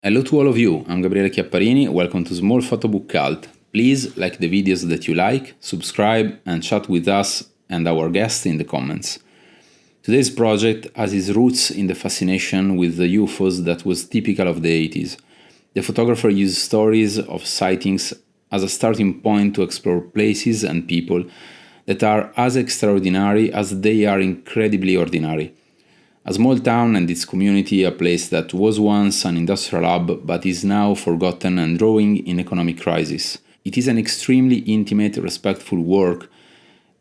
Hello to all of you, I'm Gabriele Chiapparini, welcome to Small Photobook Cult. Please like the videos that you like, subscribe and chat with us and our guests in the comments. Today's project has its roots in the fascination with the UFOs that was typical of the 80s. The photographer used stories of sightings as a starting point to explore places and people that are as extraordinary as they are incredibly ordinary. A small town and its community, a place that was once an industrial hub but is now forgotten and drawing in economic crisis. It is an extremely intimate, respectful work,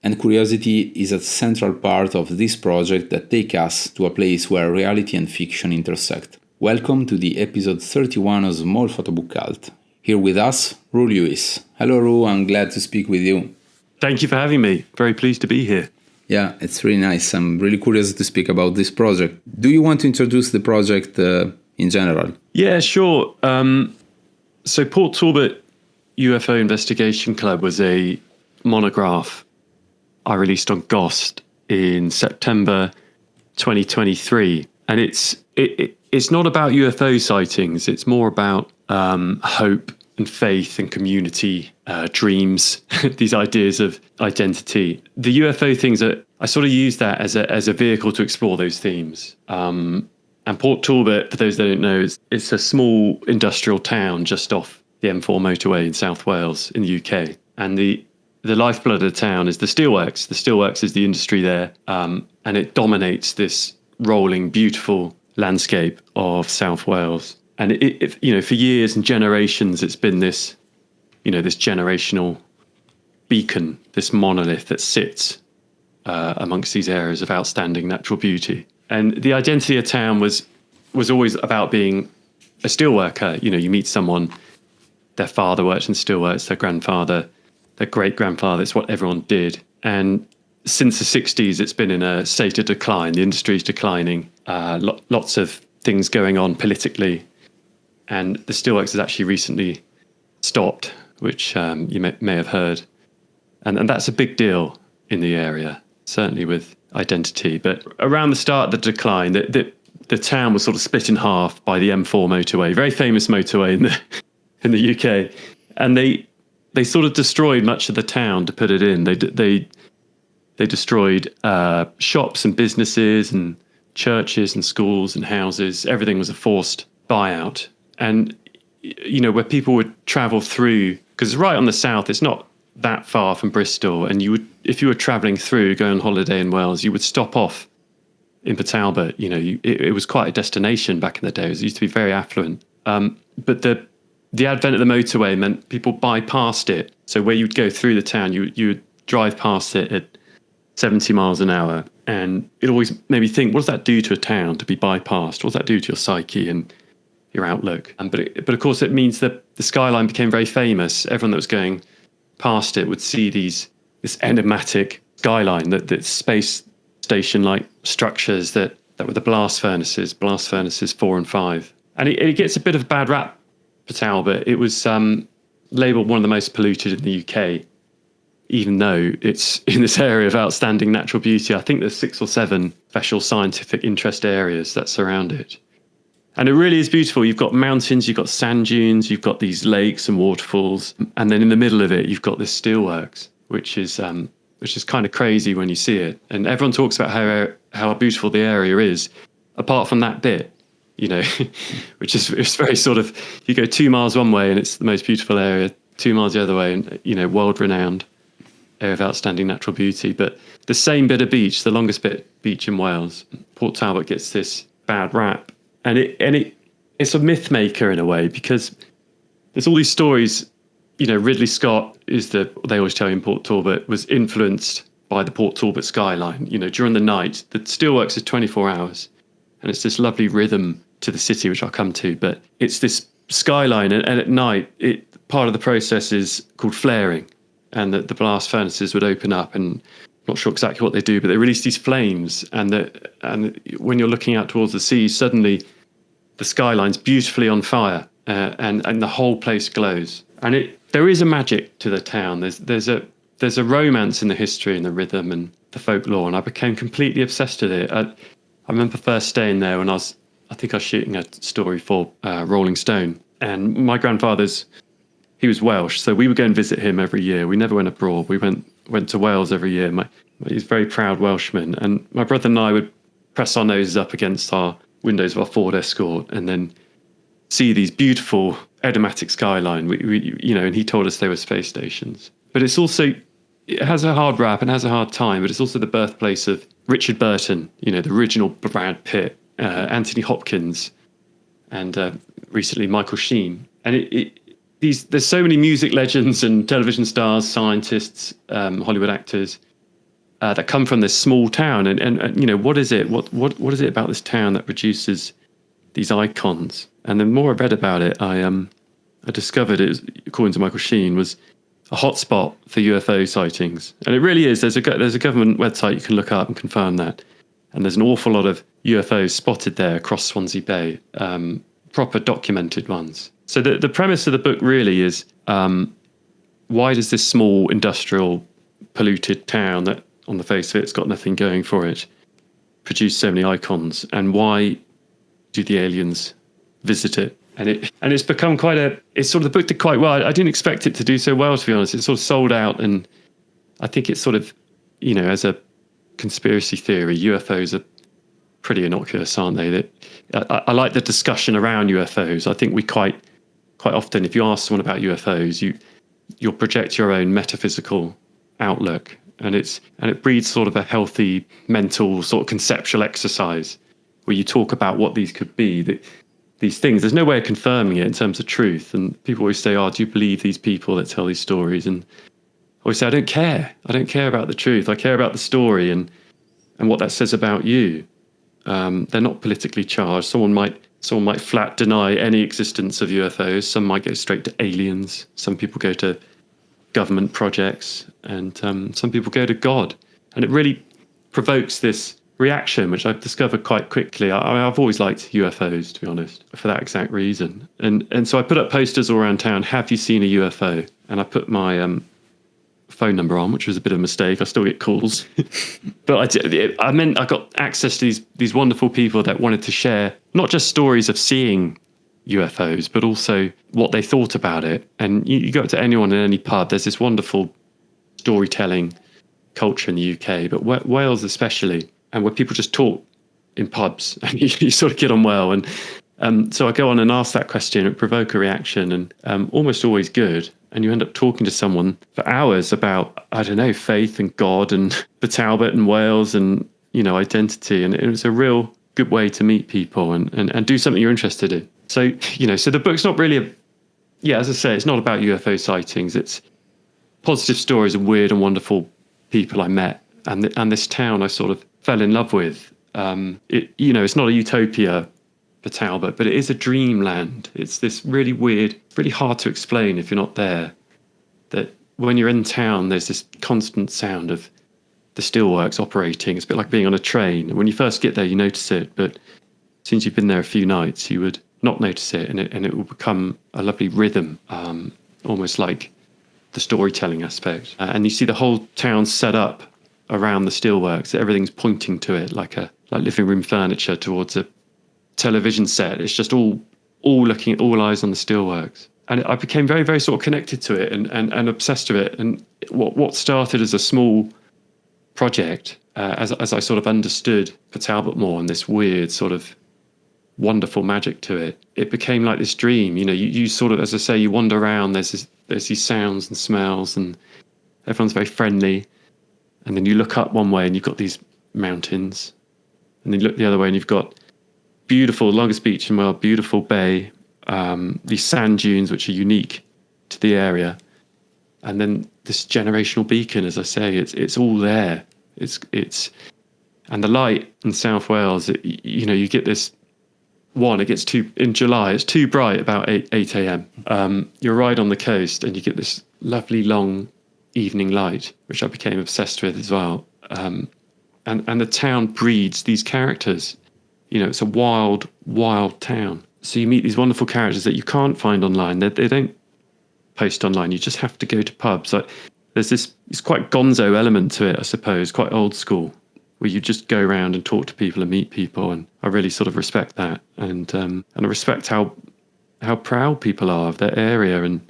and curiosity is a central part of this project that takes us to a place where reality and fiction intersect. Welcome to the episode 31 of Small Photobook Cult. Here with us, Roo Lewis. Hello Roo, I'm glad to speak with you. Thank you for having me. Very pleased to be here. Yeah, it's really nice. I'm really curious to speak about this project. Do you want to introduce the project in general? Yeah, sure. So Port Talbot UFO Investigation Club was a monograph I released on GOST in September 2023. And it's not about UFO sightings. It's more about hope and faith and community, dreams, these ideas of identity. The UFO things, I sort of use that as a vehicle to explore those themes. And Port Talbot, for those that don't know, it's a small industrial town just off the M4 motorway in South Wales in the UK. And the lifeblood of the town is the steelworks. The steelworks is the industry there, and it dominates this rolling, beautiful landscape of South Wales. And for years and generations, it's been this, this generational beacon, this monolith that sits amongst these areas of outstanding natural beauty. And the identity of town was always about being a steelworker. You meet someone, their father worked in steelworks, their grandfather, their great-grandfather, it's what everyone did. And since the 60s, it's been in a state of decline. The industry is declining, lots of things going on politically. And the steelworks has actually recently stopped, which you may have heard. And that's a big deal in the area, certainly with identity. But around the start of the decline, the town was sort of split in half by the M4 motorway, very famous motorway in the UK. And they sort of destroyed much of the town to put it in. They destroyed shops and businesses and churches and schools and houses. Everything was a forced buyout. And, where people would travel through, because right on the south, it's not that far from Bristol. And if you were traveling through, going on holiday in Wales, you would stop off in Port Talbot. It was quite a destination back in the day. It used to be very affluent. But the advent of the motorway meant people bypassed it. So where you'd go through the town, you would drive past it at 70 miles an hour. And it always made me think, what does that do to a town to be bypassed? What does that do to your psyche and your outlook? But of course, it means that the skyline became very famous. Everyone that was going past it would see this enigmatic skyline, that space station-like structures that were the blast furnaces 4 and 5. And it gets a bit of a bad rap for Talbot. It was labelled one of the most polluted in the UK, even though it's in this area of outstanding natural beauty. I think there's 6 or 7 special scientific interest areas that surround it. And it really is beautiful. You've got mountains, you've got sand dunes, you've got these lakes and waterfalls. And then in the middle of it, you've got this steelworks, which is kind of crazy when you see it. And everyone talks about how beautiful the area is, apart from that bit, which is it's very sort of, you go 2 miles one way and it's the most beautiful area, 2 miles the other way, and, world-renowned area of outstanding natural beauty. But the same bit of beach, the longest beach in Wales, Port Talbot, gets this bad rap. And it's a myth maker in a way, because there's all these stories. Ridley Scott they always tell you in Port Talbot, was influenced by the Port Talbot skyline. During the night, the steelworks is 24 hours, and it's this lovely rhythm to the city, which I'll come to. But it's this skyline, and at night, part of the process is called flaring, and the blast furnaces would open up, and I'm not sure exactly what they do, but they release these flames, and when you're looking out towards the sea, suddenly the skyline's beautifully on fire, and the whole place glows. And there is a magic to the town. There's a romance in the history and the rhythm, and the folklore, and I became completely obsessed with it. I remember first staying there when I was I think I was shooting a story for Rolling Stone, and my grandfather's, he was Welsh, so we would go and visit him every year. We never went abroad. We went to Wales every year. He's a very proud Welshman, and my brother and I would press our noses up against our windows of our Ford Escort and then see these beautiful Edomatic skyline. We and he told us they were space stations. But it's also, it has a hard rap and has a hard time, but it's also the birthplace of Richard Burton, the original Brad Pitt, Anthony Hopkins, and recently Michael Sheen. And there's so many music legends and television stars, scientists, Hollywood actors that come from this small town. And what is it? What is it about this town that produces these icons? And the more I read about it, I discovered it, according to Michael Sheen, was a hotspot for UFO sightings. And it really is. There's a government website you can look up and confirm that. And there's an awful lot of UFOs spotted there across Swansea Bay, proper documented ones. So the premise of the book really is, why does this small industrial polluted town that on the face of it's got nothing going for it produce so many icons? And why do the aliens visit it? And it's become it's sort of, the book did quite well. I didn't expect it to do so well, to be honest. It sort of sold out, and I think it's sort of, as a conspiracy theory, UFOs are pretty innocuous, aren't they? I like the discussion around UFOs. I think we quite often, if you ask someone about UFOs, you'll project your own metaphysical outlook, and it breeds sort of a healthy mental sort of conceptual exercise where you talk about what these could be. These things, there's no way of confirming it in terms of truth. And people always say, do you believe these people that tell these stories? And I always say, I don't care. I don't care about the truth. I care about the story and what that says about you. They're not politically charged. Someone might flat deny any existence of UFOs. Some might go straight to aliens. Some people go to government projects, and some people go to God. And it really provokes this reaction, which I've discovered quite quickly. I've always liked UFOs, to be honest, for that exact reason. And so I put up posters all around town, have you seen a UFO? And I put my phone number on, which was a bit of a mistake. I still get calls. But I got access to these wonderful people that wanted to share not just stories of seeing UFOs, but also what they thought about it. And you go up to anyone in any pub, there's this wonderful storytelling culture in the UK, but Wales especially, and where people just talk in pubs and you sort of get on well. And so I go on and ask that question and provoke a reaction, and almost always good. And you end up talking to someone for hours about, I don't know, faith and God and Port Talbot and Wales and, identity. And it was a real good way to meet people and do something you're interested in. So, so the book's not really as I say, it's not about UFO sightings. It's positive stories of weird and wonderful people I met. And this town I sort of fell in love with. It's not a utopia for Talbot, but it is a dreamland. It's this really weird, really hard to explain if you're not there, that when you're in town, there's this constant sound of the steelworks operating. It's a bit like being on a train. When you first get there, you notice it, but since you've been there a few nights, you would not notice it, and it will become a lovely rhythm, almost like the storytelling aspect. And you see the whole town set up around the steelworks. Everything's pointing to it, like living room furniture towards a television set. It's just all looking, all eyes on the steelworks. And I became very, very sort of connected to it and obsessed with it. And what started as a small project, as I sort of understood Port Talbot more and this weird sort of wonderful magic to it, it became like this dream. You sort of, as I say, you wander around. There's these sounds and smells, and everyone's very friendly. And then you look up one way and you've got these mountains, and then you look the other way and you've got beautiful, longest beach in the world, beautiful bay, these sand dunes which are unique to the area, and then this generational beacon. As I say, it's all there. It's and the light in South Wales. You get this. It gets in July. It's too bright about 8 a.m. You're right on the coast, and you get this lovely long evening light, which I became obsessed with as well. And the town breeds these characters. It's a wild, wild town. So you meet these wonderful characters that you can't find online. They don't post online. You just have to go to pubs. There's this, it's quite GONZO element to it, I suppose, quite old school. where you just go around and talk to people and meet people, and I really sort of respect that, and I respect how proud people are of their area and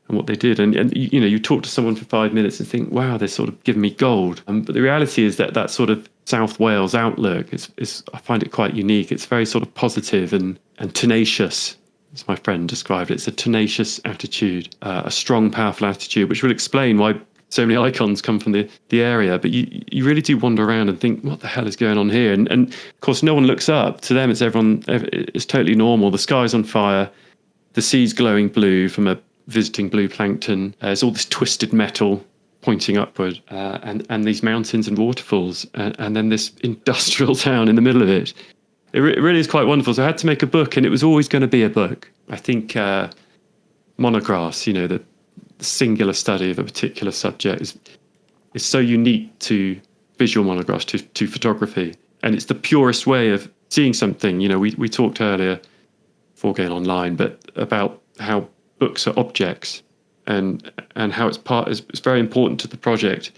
what they did. And you talk to someone for 5 minutes and think, wow, they're sort of giving me gold. But the reality is that sort of South Wales outlook is I find it quite unique. It's very sort of positive and tenacious, as my friend described it. It's a tenacious attitude, a strong, powerful attitude, which will explain why so many icons come from the area. But you really do wander around and think, what the hell is going on here? And of course, no one looks up. To them, it's totally normal. The sky's on fire. The sea's glowing blue from a visiting blue plankton. There's all this twisted metal pointing upward, and these mountains and waterfalls, and then this industrial town in the middle of it. It really is quite wonderful. So I had to make a book, and it was always going to be a book. I think monographs, the singular study of a particular subject is so unique to visual monographs, to photography, and it's the purest way of seeing something. We talked earlier, before going online, but about how books are objects, and how it's very important to the project.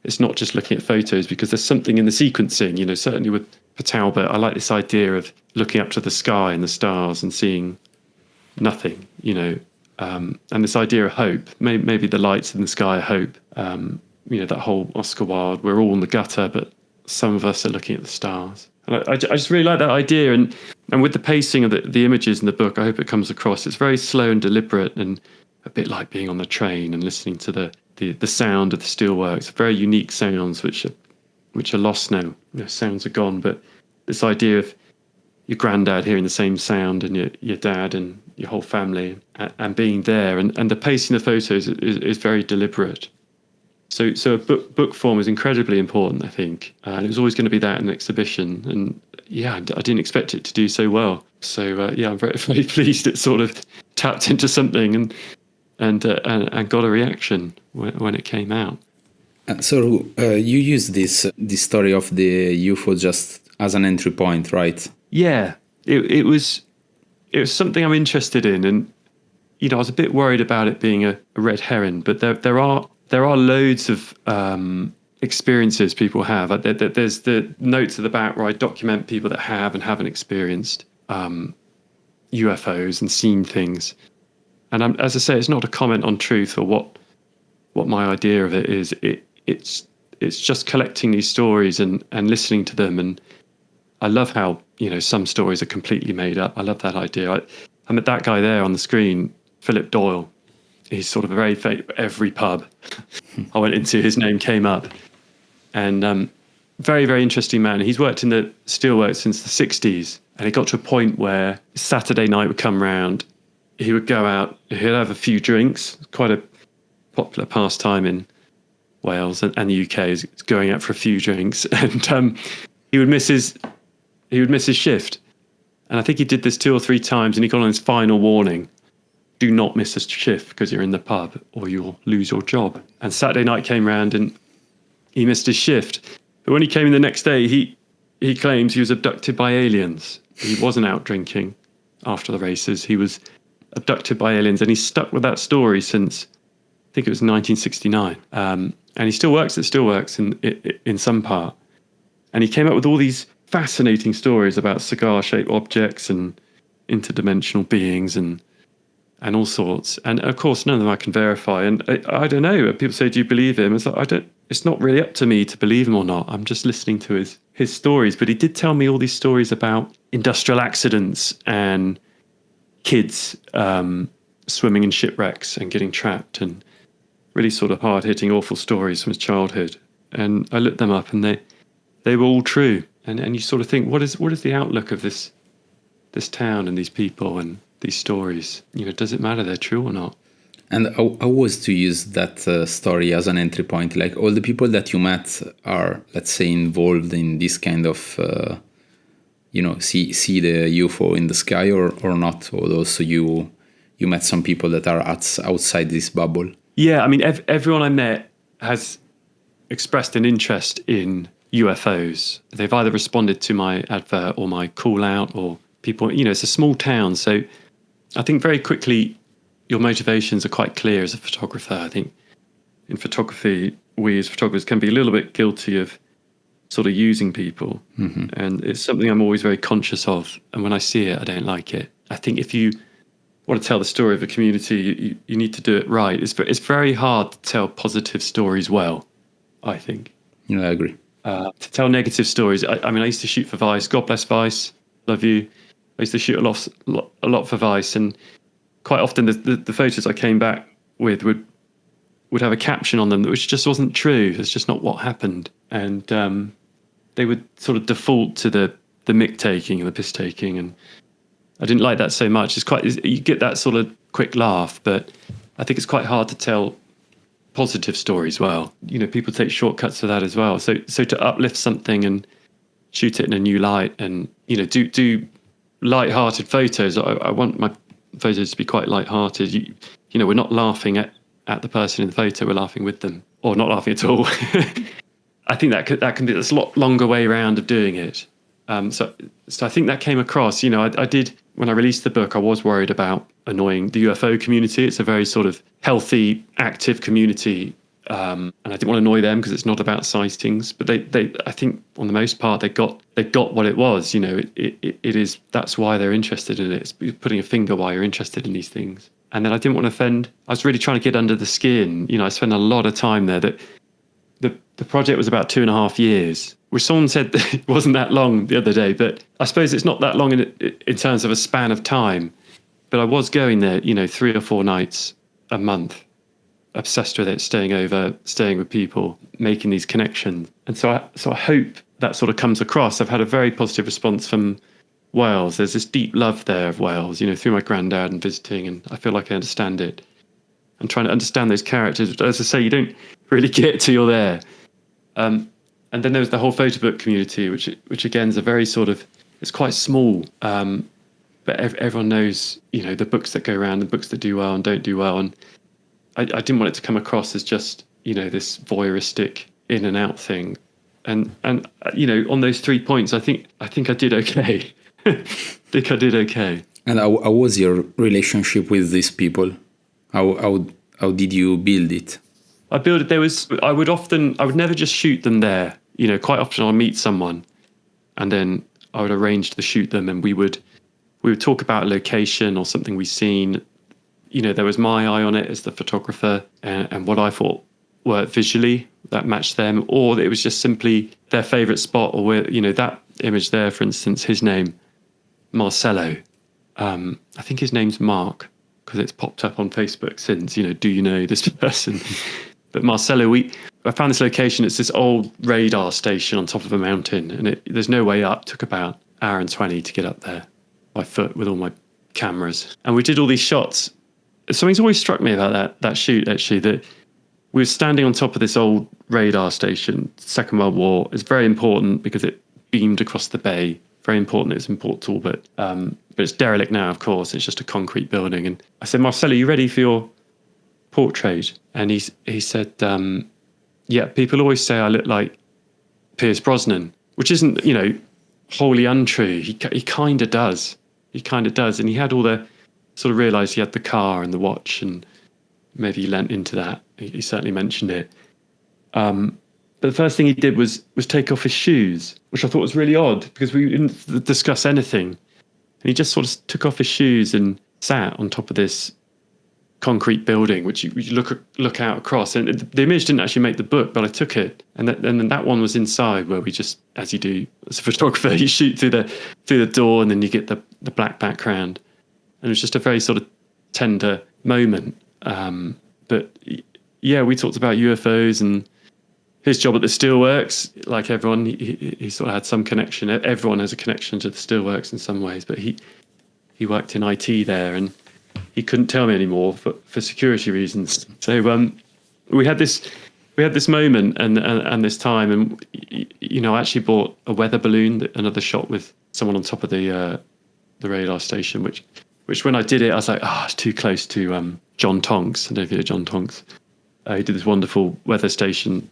It's not just looking at photos, because there's something in the sequencing. Certainly with Port Talbot, I like this idea of looking up to the sky and the stars and seeing nothing. And this idea of hope. Maybe the lights in the sky are hope. That whole Oscar Wilde, we're all in the gutter, but some of us are looking at the stars. And I just really like that idea. And with the pacing of the images in the book, I hope it comes across. It's very slow and deliberate, and a bit like being on the train and listening to the sound of the steelworks. Very unique sounds which are lost now. Sounds are gone, but this idea of your granddad hearing the same sound, and your dad and your whole family, and being there, and the pacing of the photos is very deliberate. So a book form is incredibly important, I think, and it was always going to be that in an exhibition. And I didn't expect it to do so well. So I'm very, very pleased it sort of tapped into something and got a reaction when it came out. So you use this story of the UFO just as an entry point, right? Yeah, it was something I'm interested in, and I was a bit worried about it being a red herring, but there are loads of experiences people have. There's the notes at the back where I document people that have and haven't experienced UFOs and seen things. And as I say, it's not a comment on truth or what my idea of it is. It's just collecting these stories and listening to them. And I love how some stories are completely made up. I love that idea. I met that guy there on the screen, Philip Doyle. He's sort of a very every pub I went into, his name came up. And very, very interesting man. He's worked in the steelworks since the 60s. And it got to a point where Saturday night would come round. He would go out, he'd have a few drinks. Quite a popular pastime in Wales and the UK is going out for a few drinks. And he would miss his shift. And I think he did this 2 or 3 times, and he got on his final warning. Do not miss a shift because you're in the pub or you'll lose your job. And Saturday night came round and he missed his shift. But when he came in the next day, he claims he was abducted by aliens. He wasn't out drinking after the races. He was abducted by aliens, and he's stuck with that story since, I think it was 1969. And he still works at Steelworks in some part. And he came up with all these fascinating stories about cigar-shaped objects and interdimensional beings and all sorts. And of course, none of them I can verify. And I don't know. People say, do you believe him? It's like, it's not really up to me to believe him or not. I'm just listening to his stories. But he did tell me all these stories about industrial accidents and kids swimming in shipwrecks and getting trapped, and really sort of hard-hitting, awful stories from his childhood. And I looked them up, and they were all true. And you sort of think, what is the outlook of this town and these people and these stories? Does it matter they're true or not? And how was to use that story as an entry point? Like, all the people that you met are, let's say, involved in this kind of, see the UFO in the sky or not? Or also you met some people that are outside this bubble? Yeah, I mean, everyone I met has expressed an interest in UFOs. They've either responded to my advert or my call out, or people, it's a small town. So I think very quickly your motivations are quite clear as a photographer. I think in photography, we as photographers can be a little bit guilty of sort of using people. And it's something I'm always very conscious of. And when I see it, I don't like it. I think if you want to tell the story of a community, you need to do it right. It's very hard to tell positive stories well, I think. Yeah, I agree. To tell negative stories, I mean, I used to shoot for Vice. God bless Vice, love you. I used to shoot a lot for Vice, and quite often the photos I came back with would have a caption on them which just wasn't true. It's just not what happened, and they would sort of default to the mick taking and the piss taking, and I didn't like that so much. You get that sort of quick laugh, but I think it's quite hard to tell positive stories well. You know, people take shortcuts for that as well. So to uplift something and shoot it in a new light, and you know, do light-hearted photos. I want my photos to be quite light-hearted. You know, we're not laughing at the person in the photo. We're laughing with them, or not laughing at all. I think that can be a lot longer way around of doing it. So I think that came across. You know, I did, when I released the book, I was worried about annoying the UFO community. It's a very sort of healthy, active community, and I didn't want to annoy them because it's not about sightings. But they I think on the most part they got what it was. You know, it is, that's why they're interested in it. It's putting a finger why you're interested in these things. And then I didn't want to offend. I was really trying to get under the skin. You know, I spent a lot of time there. That the project was about 2.5 years, which someone said that it wasn't that long the other day, but I suppose it's not that long in terms of a span of time. But I was going there, you know, 3 or 4 nights a month, obsessed with it, staying over, staying with people, making these connections. And so I hope that sort of comes across. I've had a very positive response from Wales. There's this deep love there of Wales, you know, through my granddad and visiting, and I feel like I understand it. I'm trying to understand those characters. But as I say, you don't really get till you're there. And then there was the whole Photobook community, which again is a very sort of, it's quite small, but everyone knows, you know, the books that go around, the books that do well and don't do well. And I didn't want it to come across as just, you know, this voyeuristic in and out thing. And you know, on those 3 points, I think I did okay. I did okay. And how was your relationship with these people? How did you build it? I built it. I would never just shoot them there. You know, quite often I'll meet someone and then I would arrange to shoot them, and we would talk about a location or something we've seen. You know, there was my eye on it as the photographer, and what I thought worked visually that matched them, or it was just simply their favorite spot, or where, you know, that image there, for instance, his name, Marcelo. I think his name's Mark because it's popped up on Facebook since, you know, do you know this person? But Marcelo, I found this location. It's this old radar station on top of a mountain, and there's no way up. It took about 1:20 to get up there by foot with all my cameras. And we did all these shots. Something's always struck me about that shoot, actually, that we were standing on top of this old radar station, Second World War. It's very important because it beamed across the bay. Very important. It's in Port Talbot. But it's derelict now, of course. It's just a concrete building. And I said, Marcelo, are you ready for your portrait? And he said, yeah, people always say I look like Pierce Brosnan, which isn't, you know, wholly untrue. He kind of does. He kind of does. And he had all the, sort of realised he had the car and the watch, and maybe he lent into that. He certainly mentioned it. But the first thing he did was take off his shoes, which I thought was really odd because we didn't discuss anything. And he just sort of took off his shoes and sat on top of this concrete building, which you look out across. And the image didn't actually make the book, but I took it. And then that one was inside, where we just, as you do as a photographer, you shoot through the door, and then you get the black background. And it was just a very sort of tender moment. But yeah, we talked about UFOs and his job at the steelworks. Like everyone, he sort of had some connection. Everyone has a connection to the steelworks in some ways, but he worked in IT there, and he couldn't tell me anymore for security reasons. So we had this moment and this time, and you know, I actually bought a weather balloon, another shot with someone on top of the radar station, which when I did it, I was like, it's too close to John Tonks. I don't know if you know John Tonks. He did this wonderful weather station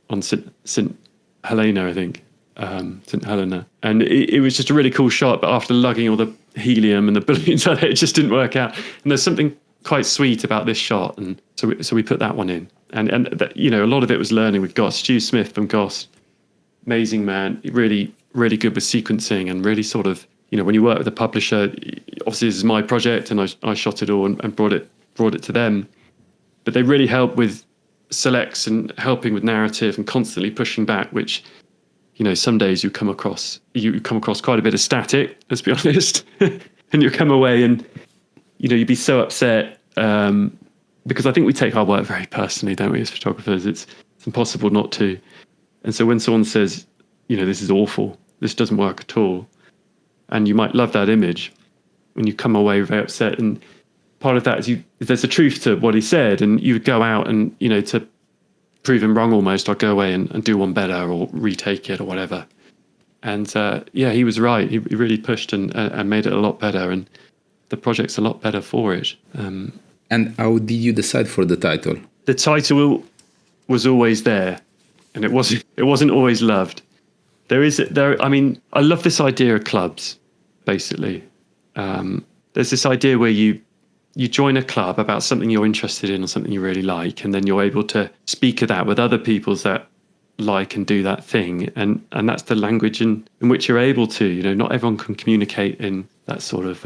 on St. Helena, I think. St. Helena. And it was just a really cool shot, but after lugging all the helium and the balloons on it just didn't work out. And there's something quite sweet about this shot, and so we put that one in. And that, you know, a lot of it was learning with GOST. Stu Smith from GOST amazing man, really, really good with sequencing and really sort of, when you work with a publisher, obviously this is my project and I shot it all and brought it to them. But they really help with selects and helping with narrative and constantly pushing back, which, some days you come across quite a bit of static, let's be honest. And you come away and, you'd be so upset because I think we take our work very personally, don't we, as photographers? It's impossible not to. And so when someone says, this is awful, this doesn't work at all, and you might love that image, and you come away very upset. And part of that is there's a truth to what he said, and you would go out and, to prove him wrong almost, I'd go away and do one better or retake it or whatever. And he was right. He really pushed and made it a lot better, and the project's a lot better for it. And how did you decide for the title? The title was always there, and it wasn't always loved. I love this idea of clubs, basically. There's this idea where you join a club about something you're interested in or something you really like, and then you're able to speak of that with other people that like and do that thing. And that's the language in which you're able to, not everyone can communicate in that sort of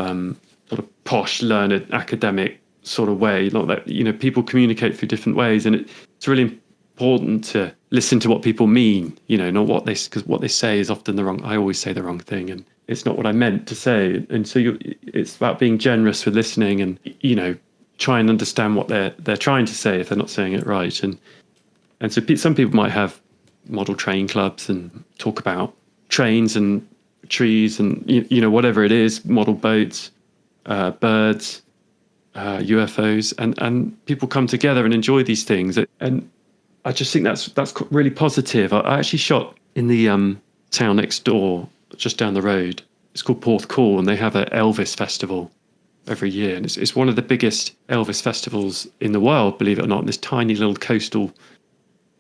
posh, learned, academic sort of way. Not that, people communicate through different ways, and it's really important to listen to what people mean, not because what they say is often the wrong. I always say the wrong thing, and it's not what I meant to say. And so it's about being generous with listening, and try and understand what they're trying to say if they're not saying it right. And so some people might have model train clubs and talk about trains and trees and whatever it is, model boats, birds, UFOs, and people come together and enjoy these things. And I just think that's really positive. I actually shot in the town next door, just down the road. It's called Port Talbot, and they have an Elvis festival every year. And it's one of the biggest Elvis festivals in the world, believe it or not, in this tiny little coastal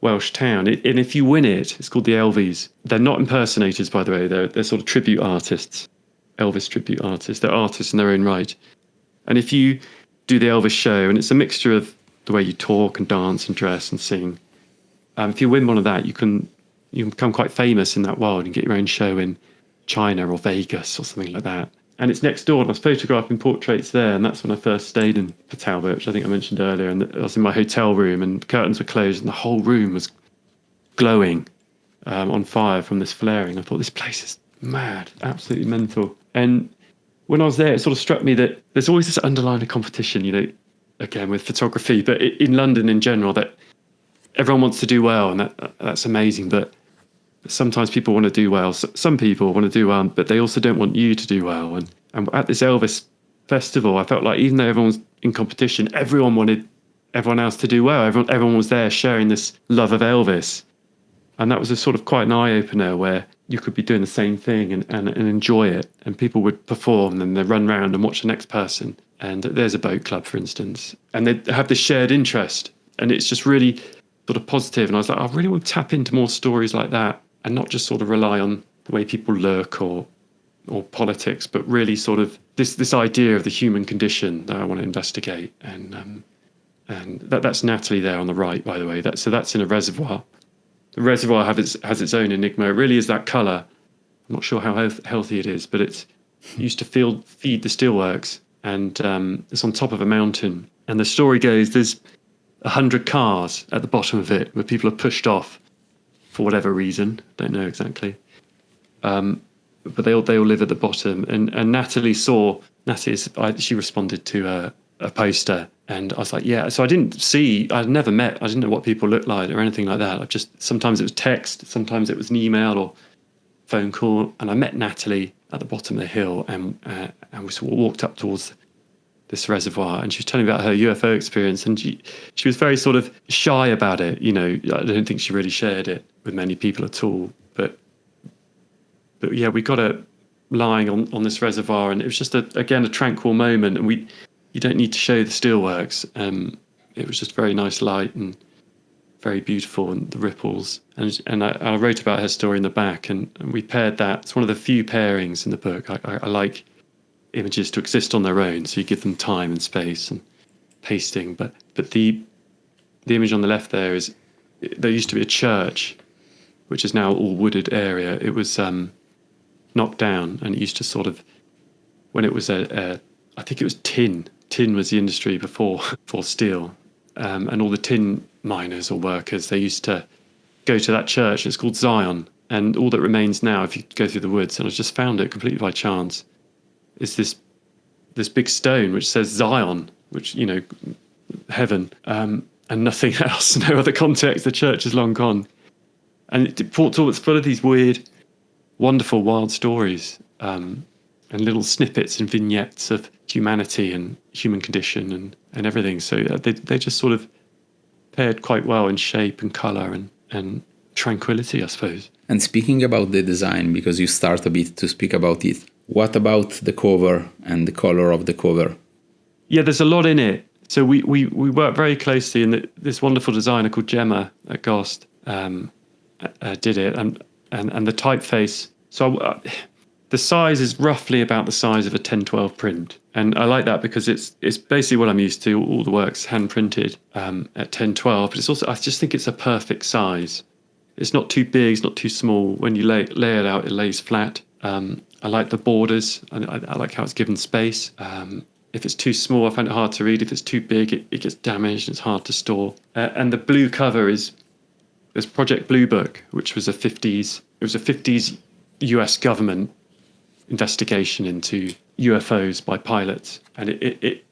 Welsh town. And if you win it, it's called the Elvies. They're not impersonators, by the way. They're sort of tribute artists, Elvis tribute artists. They're artists in their own right. And if you do the Elvis show, and it's a mixture of the way you talk and dance and dress and sing, if you win one of that, you can become quite famous in that world and get your own show in China or Vegas or something like that. And it's next door, and I was photographing portraits there, and that's when I first stayed in Port Talbot, which I think I mentioned earlier. And I was in my hotel room, and the curtains were closed, and the whole room was glowing on fire from this flaring. I thought, this place is mad, absolutely mental. And when I was there, it sort of struck me that there's always this underlying competition, again with photography, but in London in general, that everyone wants to do well, and that's amazing. But sometimes people want to do well. Some people want to do well, but they also don't want you to do well. And at this Elvis festival, I felt like even though everyone's in competition, everyone wanted everyone else to do well. Everyone was there sharing this love of Elvis. And that was a sort of quite an eye-opener where you could be doing the same thing and enjoy it. And people would perform, and they'd run around and watch the next person. And there's a boat club, for instance. And they have this shared interest. And it's just really sort of positive. And I was like, I really want to tap into more stories like that, and not just sort of rely on the way people look or politics, but really sort of this idea of the human condition that I want to investigate. And that's Natalie there on the right, by the way. That's in a reservoir. The reservoir has its own enigma. It really is that colour. I'm not sure how healthy it is, but it used to feed the steelworks, and it's on top of a mountain. And the story goes there's 100 cars at the bottom of it where people are pushed off for whatever reason. Don't know exactly. But they all live at the bottom. And Natalie she responded to a poster, and I was like, yeah. So I'd never met, I didn't know what people looked like or anything like that. Sometimes it was text, sometimes it was an email or phone call. And I met Natalie at the bottom of the hill, and we sort of walked up towards this reservoir, and she was telling me about her UFO experience, and she was very sort of shy about it. I don't think she really shared it with many people at all. But yeah, we got her lying on this reservoir, and it was just a tranquil moment. And you don't need to show the steelworks. It was just very nice light and very beautiful, and the ripples. And I wrote about her story in the back, and we paired that. It's one of the few pairings in the book. I like images to exist on their own, so you give them time and space and pasting. But the image on the left there is, there used to be a church which is now all wooded area. It was knocked down, and it used to sort of, when it was I think it was tin. Tin was the industry before steel, and all the tin miners or workers, they used to go to that church. It's called Zion, and all that remains now, if you go through the woods, and I just found it completely by chance, is this big stone which says Zion, which, you know, heaven, and nothing else, no other context. The church is long gone. And Port Talbot's full of these weird, wonderful, wild stories, and little snippets and vignettes of humanity and human condition and everything. So they just sort of paired quite well in shape and colour and tranquility, I suppose. And speaking about the design, because you start a bit to speak about it, what about the cover and the color of the cover? Yeah, there's a lot in it. So we work very closely, and this wonderful designer called Gemma at GOST did it, and the typeface. So the size is roughly about the size of a 1012 print, and I like that because it's basically what I'm used to. All the work's hand printed at 1012, but it's also, I just think it's a perfect size. It's not too big, it's not too small. When you lay it out, it lays flat. I like the borders. I like how it's given space. If it's too small, I find it hard to read. If it's too big, it gets damaged and it's hard to store. And the blue cover there's Project Blue Book, which was a 50s US government investigation into UFOs by pilots. And it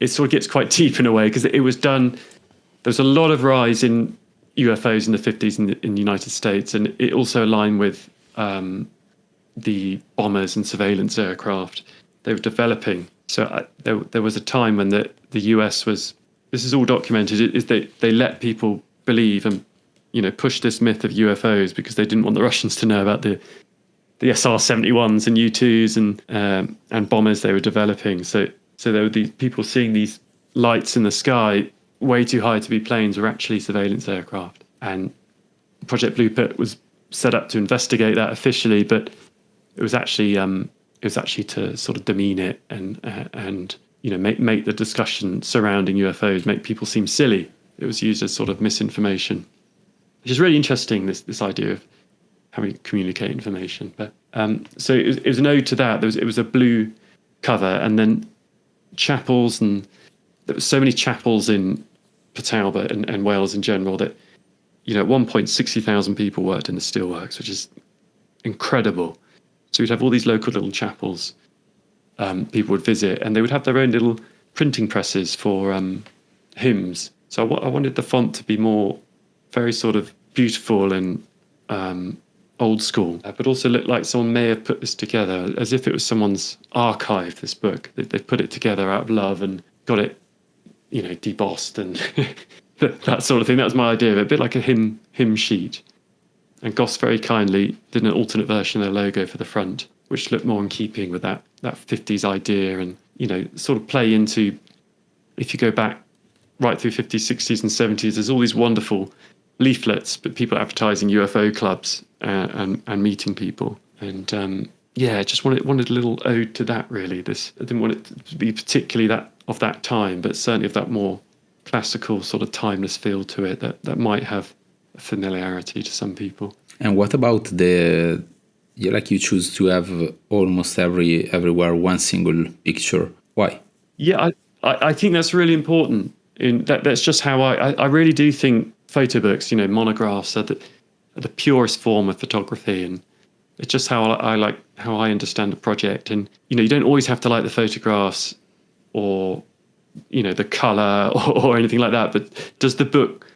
sort of gets quite deep in a way, because it was done, there was a lot of rise in UFOs in the 50s in the United States, and it also aligned with the bombers and surveillance aircraft they were developing. So there was a time when the US was, this is all documented, is they let people believe and, you know, push this myth of UFOs because they didn't want the Russians to know about the SR-71s and U-2s and bombers they were developing. So there were these people seeing these lights in the sky way too high to be planes were actually surveillance aircraft. And Project Blue Book was set up to investigate that officially, but it was actually to sort of demean it and you know, make the discussion surrounding UFOs make people seem silly. It was used as sort of misinformation, which is really interesting. This idea of how we communicate information. But so it was an ode to that. It was a blue cover, and then chapels, and there were so many chapels in Port Talbot and Wales in general that, you know, at one point 60,000 people worked in the steelworks, which is incredible. So we'd have all these local little chapels people would visit, and they would have their own little printing presses for hymns. So I wanted the font to be more very sort of beautiful and old school, but also look like someone may have put this together, as if it was someone's archive, this book. They put it together out of love and got it, you know, debossed and that sort of thing. That was my idea of it, a bit like a hymn sheet. And GOST very kindly did an alternate version of their logo for the front, which looked more in keeping with that 50s idea, and, you know, sort of play into, if you go back right through 50s, 60s and 70s, there's all these wonderful leaflets, but people advertising UFO clubs and meeting people. And I just wanted a little ode to that, really. I didn't want it to be particularly that of that time, but certainly of that more classical sort of timeless feel to it that might have a familiarity to some people. And what about you choose to have almost everywhere one single picture? Why? Yeah, I think that's really important. That's just how I really do think photobooks, you know, monographs are the purest form of photography, and it's just how I understand a project. And, you know, you don't always have to like the photographs or, you know, the color or anything like that, but does the book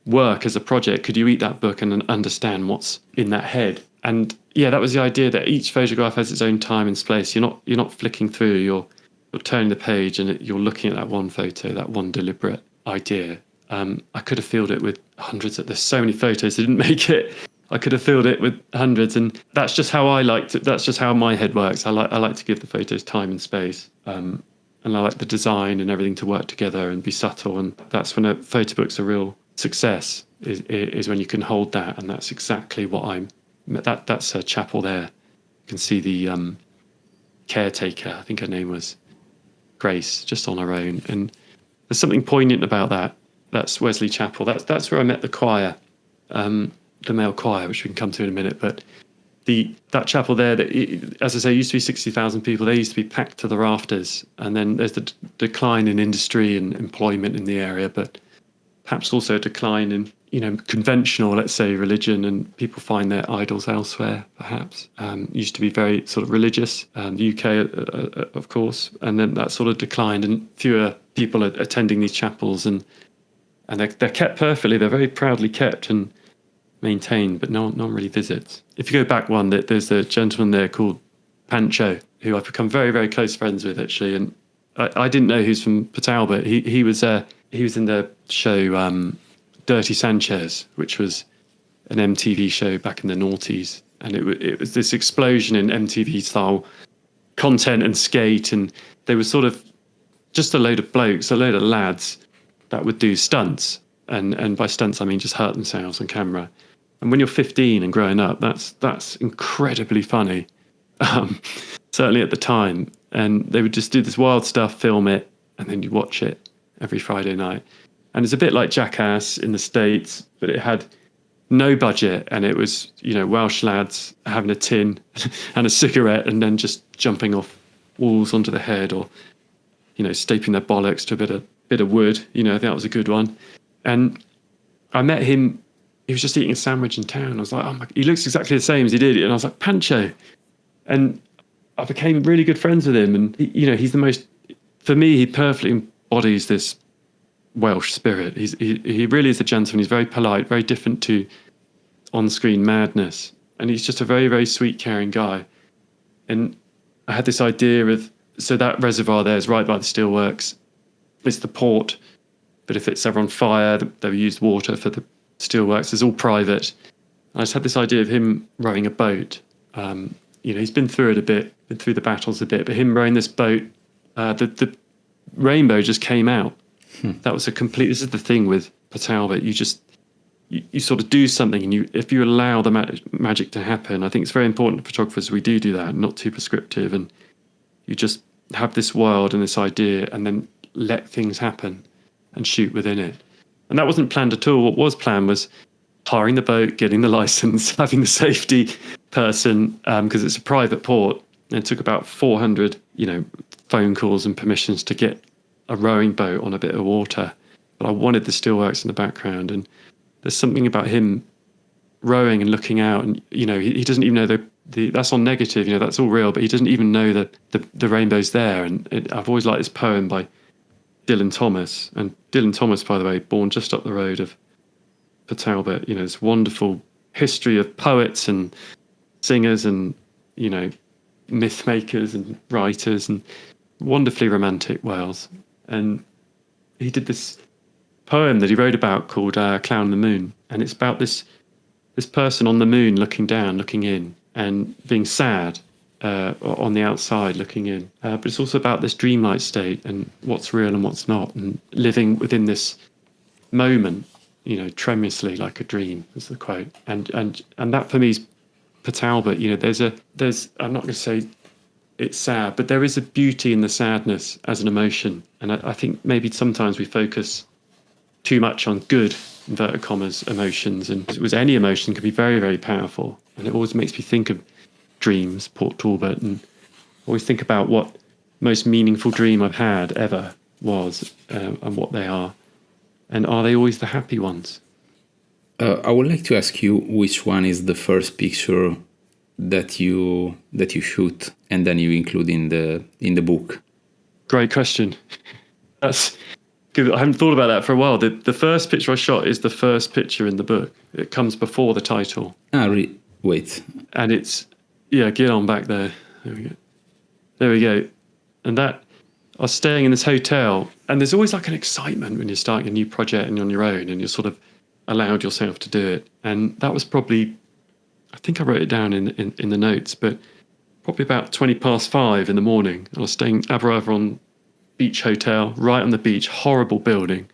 work as a project? Could you eat that book and understand what's in that head? And yeah, that was the idea, that each photograph has its own time and space. You're not flicking through, you're turning the page and you're looking at that one photo, that one deliberate idea. I could have filled it with hundreds. There's so many photos that didn't make it. I could have filled it with hundreds, and that's just how I liked it. That's just how my head works. I like to give the photos time and space, and I like the design and everything to work together and be subtle. And that's when a photo book's a real success. Is when you can hold that, and that's exactly what that's a chapel there. You can see the caretaker. I think her name was Grace, just on her own, and there's something poignant about that. That's Wesley Chapel. That's where I met the choir. the male choir, which we can come to in a minute. But that chapel there, as I say, used to be 60,000 people. They used to be packed to the rafters. And then there's the decline in industry and employment in the area, but perhaps also a decline in, conventional, let's say, religion, and people find their idols elsewhere, perhaps. Used to be very sort of religious, the UK, of course, and then that sort of declined, and fewer people are attending these chapels, and they're kept perfectly. They're very proudly kept and maintained, but no one really visits. If you go back one, there's a gentleman there called Pancho, who I've become very, very close friends with, actually, and I didn't know he was from Port Talbot. He was in the show Dirty Sanchez, which was an MTV show back in the noughties, and it was this explosion in MTV style content and skate, and they were sort of just a load of blokes, a load of lads that would do stunts, and by stunts I mean just hurt themselves on camera. And when you're 15 and growing up, that's incredibly funny, certainly at the time. And they would just do this wild stuff, film it, and then you watch it every Friday night. And it's a bit like Jackass in the States, but it had no budget, and it was, Welsh lads having a tin and a cigarette and then just jumping off walls onto the head, or, stapling their bollocks to a bit of wood. I think that was a good one. And I met him. He was just eating a sandwich in town. I was like, oh my, he looks exactly the same as he did. And I was like, Pancho. And I became really good friends with him. And, he's the most, for me, he perfectly embodies this Welsh spirit. He really is a gentleman. He's very polite, very different to on-screen madness. And he's just a very, very sweet, caring guy. And I had this idea of, so that reservoir there is right by the steelworks. It's the port. But if it's ever on fire, they've used water for the steelworks. It's all private. I just had this idea of him rowing a boat. He's been through it a bit, been through the battles a bit, but him rowing this boat, the rainbow just came out. That was this is the thing with Port Talbot. You sort of do something, and if you allow the magic to happen, I think it's very important for photographers, we do that, not too prescriptive, and you just have this world and this idea, and then let things happen and shoot within it. And that wasn't planned at all. What was planned was hiring the boat, getting the license, having the safety person, because it's a private port, and it took about 400, phone calls and permissions to get a rowing boat on a bit of water. But I wanted the steelworks in the background, and there's something about him rowing and looking out, and he doesn't even know that's on negative, that's all real, but he doesn't even know that the rainbow's there. And I've always liked this poem by Dylan Thomas, and Dylan Thomas, by the way, born just up the road of Port Talbot. This wonderful history of poets and singers and myth makers and writers, and wonderfully romantic Wales. And he did this poem that he wrote about called Clown on the Moon, and it's about this person on the moon looking down, looking in, and being sad on the outside looking in. But it's also about this dreamlike state and what's real and what's not, and living within this moment, tremulously like a dream, is the quote. And that for me is Port Talbot. There's I'm not going to say it's sad, but there is a beauty in the sadness as an emotion. And I think maybe sometimes we focus too much on good, inverted commas, emotions, and it was any emotion can be very, very powerful. And it always makes me think of dreams, Port Talbot, and always think about what most meaningful dream I've had ever was, and what they are, and are they always the happy ones? I would like to ask you which one is the first picture that you shoot and then you include in the book. Great question. That's good. I haven't thought about that for a while. The first picture I shot is the first picture in the book. It comes before the title. Wait. And it's get on back there. There we go. And that, I was staying in this hotel, and there's always like an excitement when you're starting a new project and you're on your own and you're sort of allowed yourself to do it. And that was probably, I think I wrote it down in the notes, but probably about 5:20 in the morning. I was staying Aberavon Beach Hotel, right on the beach, horrible building.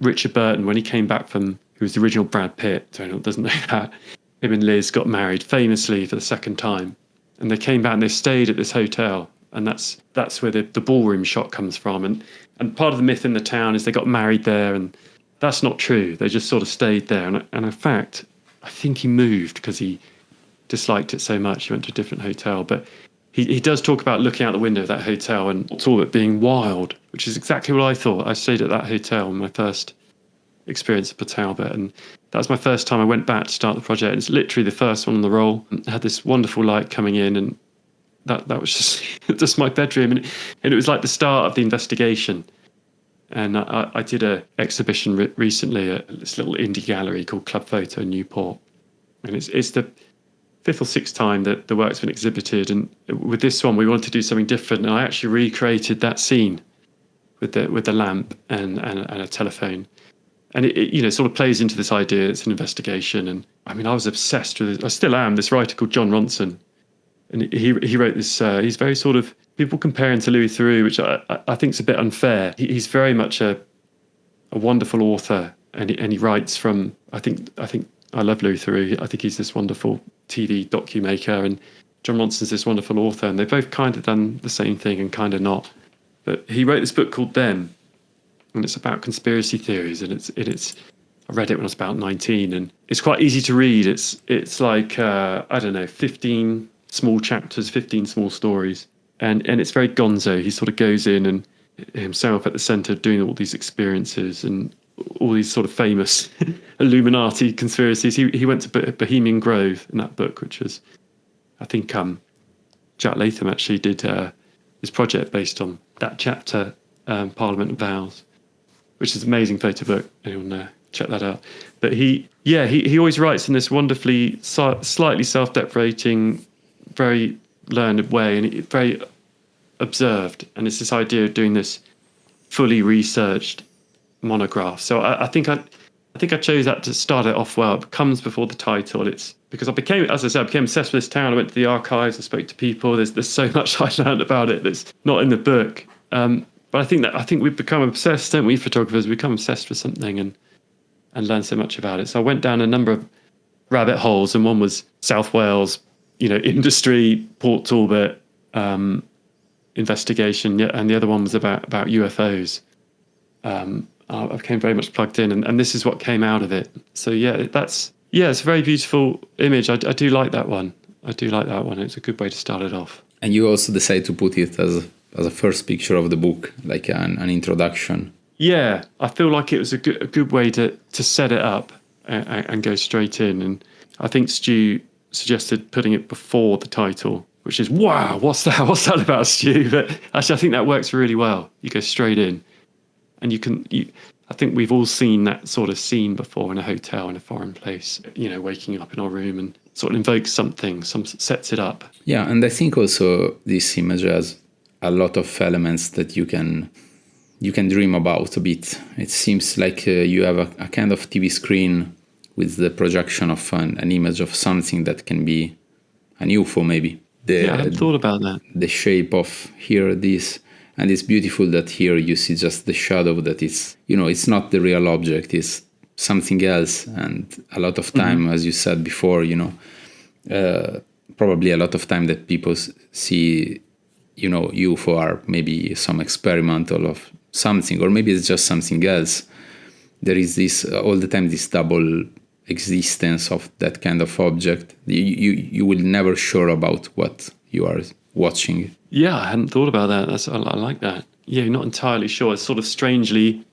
Richard Burton, when he came back from, who was the original Brad Pitt, so anyone doesn't know that, him and Liz got married famously for the second time. And they came back and they stayed at this hotel. And that's where the ballroom shot comes from. And part of the myth in the town is they got married there, and that's not true. They just sort of stayed there. And in fact, I think he moved because he disliked it so much. He went to a different hotel. But he does talk about looking out the window of that hotel and Talbot being wild, which is exactly what I thought. I stayed at that hotel in my first experience at Port Talbot, and that was my first time I went back to start the project. It's literally the first one on the roll. It had this wonderful light coming in, and that was just my bedroom, and it was like the start of the investigation. And I did a exhibition recently at this little indie gallery called Club Photo in Newport, and it's the 5th or 6th time that the work's been exhibited. And with this one, we wanted to do something different, and I actually recreated that scene with the lamp and a telephone. And it sort of plays into this idea. It's an investigation, and I mean, I was obsessed with it. I still am. This writer called John Ronson, and he wrote this. He's very sort of, people compare him to Louis Theroux, which I think is a bit unfair. He's very much a wonderful author, and he writes from. I think I love Louis Theroux. I think he's this wonderful TV docu maker, and John Ronson's this wonderful author, and they've both kind of done the same thing and kind of not. But he wrote this book called Them, and it's about conspiracy theories, and it's I read it when I was about 19, and it's quite easy to read. It's like I don't know, 15 small chapters, 15 small stories, and it's very gonzo. He sort of goes in and himself at the centre doing all these experiences and all these sort of famous Illuminati conspiracies. He went to Bohemian Grove in that book, which was, I think, Jack Latham actually did his project based on that chapter, Parliament and Vows, which is an amazing photo book. Anyone check that out. But he always writes in this wonderfully, slightly self-deprecating, very learned way, and very observed. And it's this idea of doing this fully researched monograph. So I think I chose that to start it off well. It comes before the title. It's because I became obsessed with this town. I went to the archives. I spoke to people. There's so much I learned about it that's not in the book. But I think we've become obsessed, don't we, photographers? We become obsessed with something and learn so much about it. So I went down a number of rabbit holes, and one was South Wales, industry, Port Talbot, investigation, and the other one was about UFOs. I became very much plugged in, and this is what came out of it. So it's a very beautiful image. I do like that one. It's a good way to start it off. And you also decided to put it as a first picture of the book, like an introduction. Yeah, I feel like it was a good way to set it up and go straight in. And I think Stu suggested putting it before the title, which is, wow, what's that? What's that about, Stu? But actually, I think that works really well. You go straight in, and I think we've all seen that sort of scene before in a hotel in a foreign place, waking up in our room, and sort of invokes something, sets it up. Yeah, and I think also this image has a lot of elements that you can dream about a bit. It seems like you have a kind of TV screen with the projection of an image of something that can be an UFO, maybe. I hadn't thought about that. The shape of here, this, and it's beautiful that here you see just the shadow that is, it's not the real object, it's something else. And a lot of time, as you said before, probably a lot of time that people see, UFO are maybe some experimental of something, or maybe it's just something else. There is this all the time, this double existence of that kind of object. You will never sure about what you are watching. Yeah, I hadn't thought about that. I like that. Yeah, you're not entirely sure. It's sort of strangely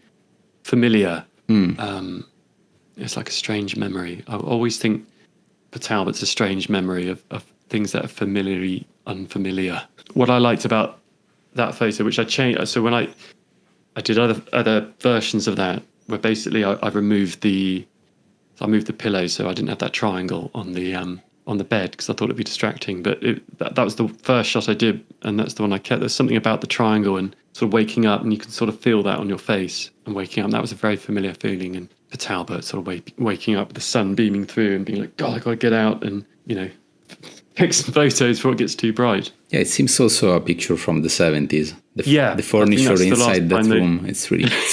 familiar. It's like a strange memory. I always think Port Talbot's a strange memory of things that are familiarly unfamiliar. What I liked about that photo, which I changed, so when I did other versions of that, where basically I moved the pillow, so I didn't have that triangle on the bed because I thought it'd be distracting. But that was the first shot I did, and that's the one I kept. There's something about the triangle and sort of waking up, and you can sort of feel that on your face and waking up. And that was a very familiar feeling. And Port Talbot, sort of waking up with the sun beaming through and being like, God, I got to get out and take some photos before it gets too bright. Yeah, it seems also a picture from the 70s. The furniture inside that room, it's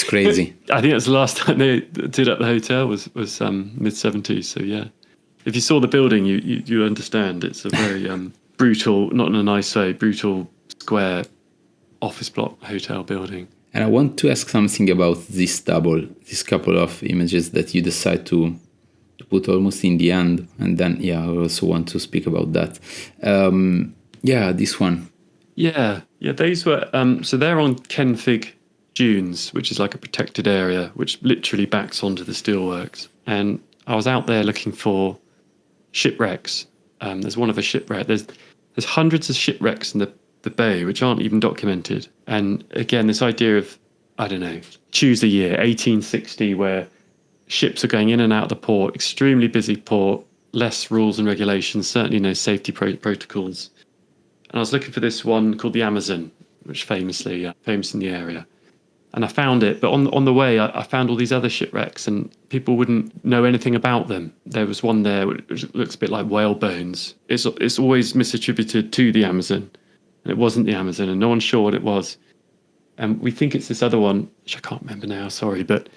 crazy. I think that's the last time they did at the hotel was mid-70s. So yeah, if you saw the building, you understand. It's a very brutal, not in a nice way, brutal square office block hotel building. And I want to ask something about this couple of images that you decide to put almost in the end. And then, I also want to speak about that. This one. Yeah, these were, so they're on Kenfig Dunes, which is like a protected area, which literally backs onto the steelworks. And I was out there looking for shipwrecks. There's one of a shipwreck. There's hundreds of shipwrecks in the bay, which aren't even documented. And again, this idea of, I don't know, choose a year, 1860, where ships are going in and out of the port, extremely busy port, less rules and regulations, certainly no safety protocols. And I was looking for this one called the Amazon, which famous in the area. And I found it, but on the way, I found all these other shipwrecks, and people wouldn't know anything about them. There was one there which looks a bit like whale bones. It's always misattributed to the Amazon, and it wasn't the Amazon, and no one's sure what it was. And we think it's this other one, which I can't remember now. Sorry, but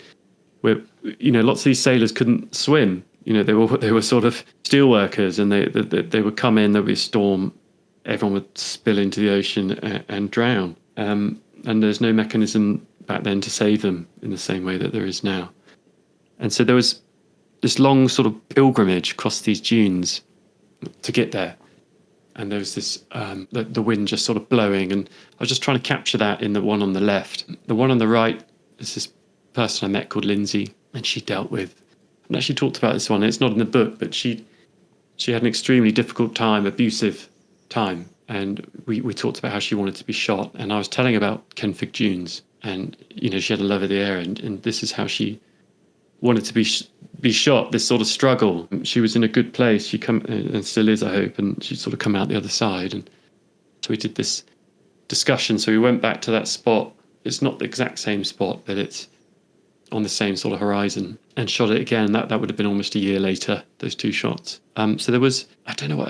where lots of these sailors couldn't swim. They were sort of steel workers, and they would come in. There would be a storm, everyone would spill into the ocean and drown. And there's no mechanism back then to save them in the same way that there is now. And so there was this long sort of pilgrimage across these dunes to get there. And there was this, the wind just sort of blowing. And I was just trying to capture that in the one on the left. The one on the right is this person I met called Lindsay, and she dealt with, and actually talked about this one. It's not in the book, but she had an extremely difficult time, abusive time. And we talked about how she wanted to be shot. And I was telling about Kenfig Dunes. And, she had a love of the air, and this is how she wanted to be shot, this sort of struggle. She was in a good place. She and still is, I hope, and she'd sort of come out the other side. And so we did this discussion. So we went back to that spot. It's not the exact same spot, but it's on the same sort of horizon, and shot it again. That would have been almost a year later, those two shots. So there was, I don't know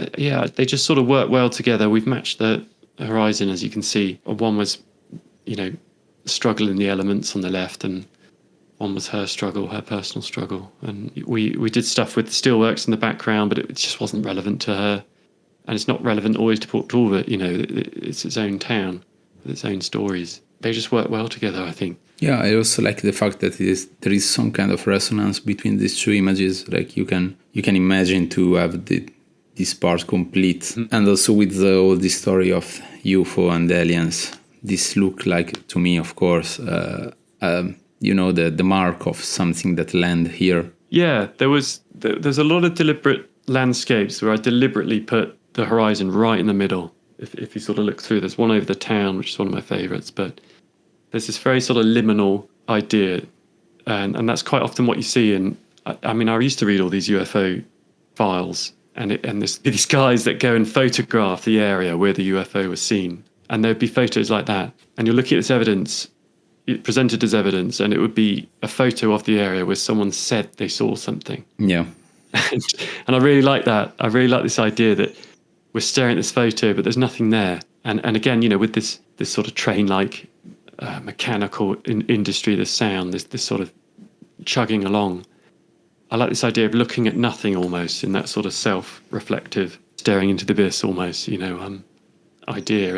they just sort of worked well together. We've matched the horizon, as you can see. One was, struggle in the elements on the left, and one was her struggle, her personal struggle. And we did stuff with the steelworks in the background, but it just wasn't relevant to her. And it's not relevant always to Port Talbot. It's its own town with its own stories. They just work well together, I think. Yeah, I also like the fact that there is some kind of resonance between these two images. Like you can imagine to have this part complete. Mm-hmm. And also with all the story of UFO and aliens, this look like, to me, of course, the mark of something that land here. Yeah, there's a lot of deliberate landscapes where I deliberately put the horizon right in the middle. If you sort of look through, there's one over the town, which is one of my favourites, but there's this very sort of liminal idea, and that's quite often what you see in. I used to read all these UFO files, and these guys that go and photograph the area where the UFO was seen, and there'd be photos like that, and you're looking at this evidence, presented as evidence, and it would be a photo of the area where someone said they saw something. Yeah, and I really like that. I really like this idea that we're staring at this photo, but there's nothing there. And again, with this sort of train-like mechanical industry, the sound, this sort of chugging along. I like this idea of looking at nothing almost in that sort of self-reflective, staring into the abyss almost, idea.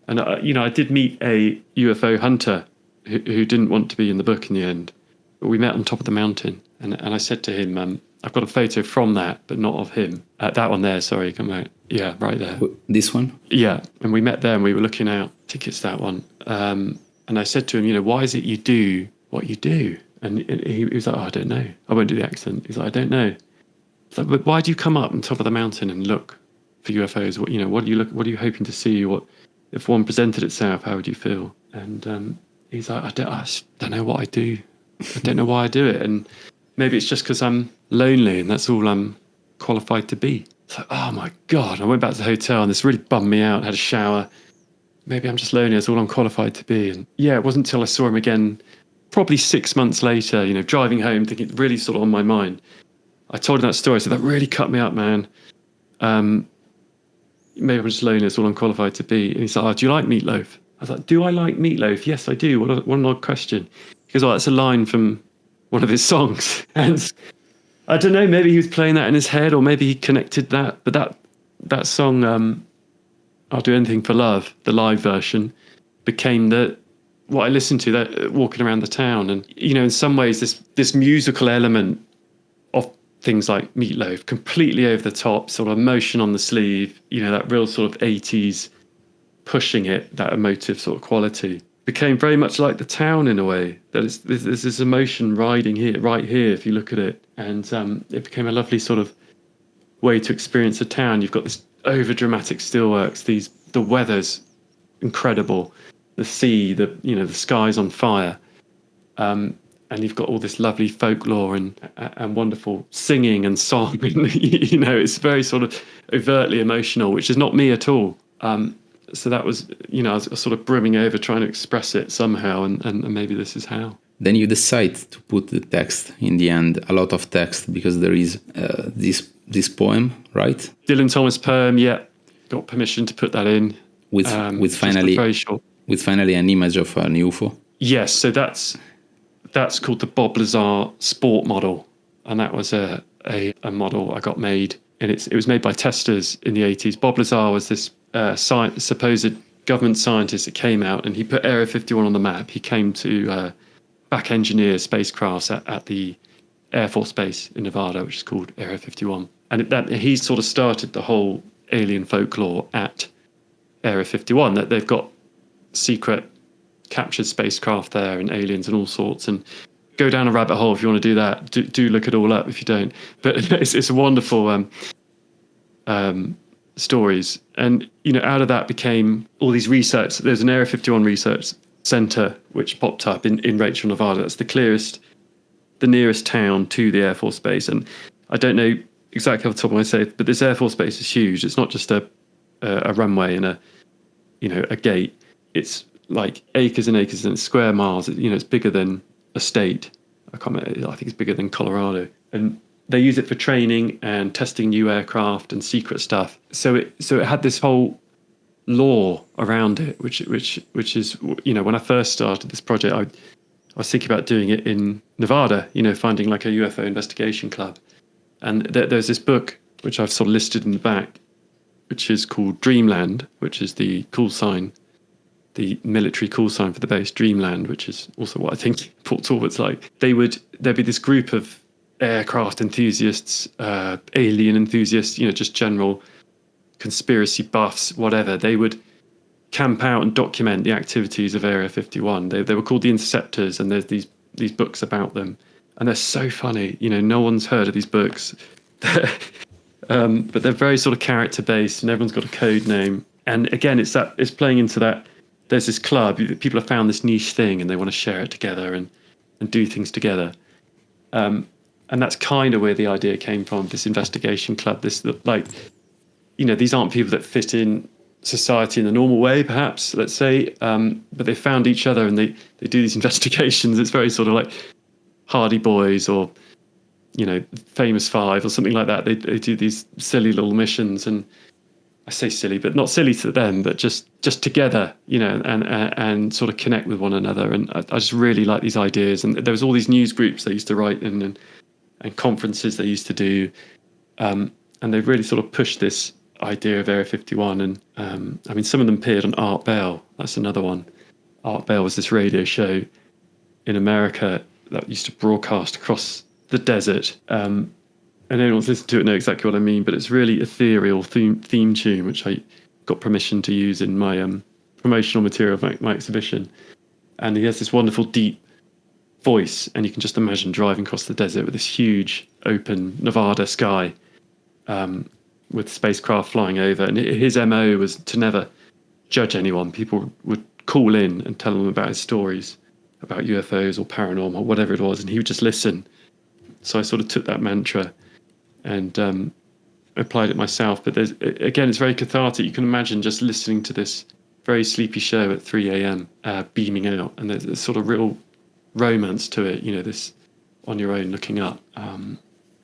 And I did meet a UFO hunter who didn't want to be in the book in the end. But we met on top of the mountain, and I said to him, I've got a photo from that, but not of him. That one there, sorry, come out. Yeah, right there. This one? Yeah, and we met there and we were looking out. I think it's that one. And I said to him, why is it you do what you do? And he was like, I don't know. I won't do the accent. He's like, I don't know. It's like, but why do you come up on top of the mountain and look for UFOs? What are you hoping to see? What if one presented itself? How would you feel? And he's like, I don't know what I do. I don't know why I do it. And maybe it's just because I'm lonely and that's all I'm qualified to be. It's like, oh my God. I went back to the hotel and this really bummed me out. Had a shower. Maybe I'm just lonely. That's all I'm qualified to be. And yeah, it wasn't until I saw him again, probably 6 months later, driving home, thinking really sort of on my mind. I told him that story. I said, that really cut me up, man. Maybe I'm just lonely. That's all I'm qualified to be. And he's like, oh, do you like meatloaf? I was like, do I like meatloaf? Yes, I do. What an odd question. He goes, oh, that's a line from one of his songs. And I don't know, maybe he was playing that in his head or maybe he connected that. But that song, I'll Do Anything for Love, the live version, became the what I listened to that walking around the town. And, in some ways, this musical element of things like Meatloaf, completely over the top, sort of emotion on the sleeve, that real sort of 80s pushing it, that emotive sort of quality, became very much like the town in a way. That there's this emotion riding here, right here, if you look at it. And it became a lovely sort of way to experience a town. You've got this over dramatic steelworks, the weather's incredible, the sea, the sky's on fire, and you've got all this lovely folklore and wonderful singing and song. It's very sort of overtly emotional, which is not me at all. So that was, I was sort of brimming over trying to express it somehow, and maybe this is how. Then you decide to put the text in the end, a lot of text, because there is this poem, right? Dylan Thomas poem, yeah. Got permission to put that in. With finally very short. With finally an image of an UFO. Yes, so that's called the Bob Lazar sport model, and that was a model I got made, and it was made by testers in the 80s. Bob Lazar was this supposed government scientist that came out, and he put Area 51 on the map. He came to back engineer spacecrafts at the Air Force Base in Nevada, which is called Area 51, and he sort of started the whole alien folklore at Area 51, that they've got secret captured spacecraft there and aliens and all sorts. And go down a rabbit hole if you want to do that. Do look it all up if you don't. But it's a wonderful stories. And, out of that became all these research. There's an Area 51 research center which popped up in Rachel, Nevada. That's the nearest town to the Air Force Base. And I don't know exactly off the top of my head, but this Air Force Base is huge. It's not just a runway and a gate. It's like acres and acres and square miles. It's bigger than a state. I think it's bigger than Colorado. And they use it for training and testing new aircraft and secret stuff. So it had this whole lore around it, which is, when I first started this project, I was thinking about doing it in Nevada, finding like a UFO investigation club. And there's this book, which I've sort of listed in the back, which is called Dreamland, which is the call sign, the military call sign for the base, Dreamland, which is also what I think Port Talbot's like. There'd be this group of aircraft enthusiasts, alien enthusiasts, just general conspiracy buffs, whatever. They would camp out and document the activities of Area 51. They were called the Interceptors, and there's these books about them. And they're so funny. No one's heard of these books. But they're very sort of character-based, and everyone's got a code name. And again, it's playing into that. There's this club. People have found this niche thing, and they want to share it together and do things together. And that's kind of where the idea came from. This investigation club. These aren't people that fit in society in the normal way, perhaps, let's say. But they found each other, and they do these investigations. It's very sort of like Hardy Boys or Famous Five or something like that. They do these silly little missions, and I say silly, but not silly to them, but just together, and sort of connect with one another. And I just really like these ideas. And there was all these news groups they used to write in, and conferences they used to do, and they really sort of pushed this idea of Area 51. And some of them appeared on Art Bell. That's another one. Art Bell was this radio show in America that used to broadcast across the desert, and anyone who's listened to it know exactly what I mean, but it's really ethereal theme tune, which I got permission to use in my promotional material of my exhibition. And he has this wonderful deep voice, and you can just imagine driving across the desert with this huge open Nevada sky, with spacecraft flying over. And his MO was to never judge anyone. People would call in and tell him about his stories about UFOs or paranormal, whatever it was, and he would just listen. So I sort of took that mantra and applied it myself. But it's very cathartic. You can imagine just listening to this very sleepy show at 3 a.m. Beaming out, and there's a sort of real romance to it. This on your own looking up.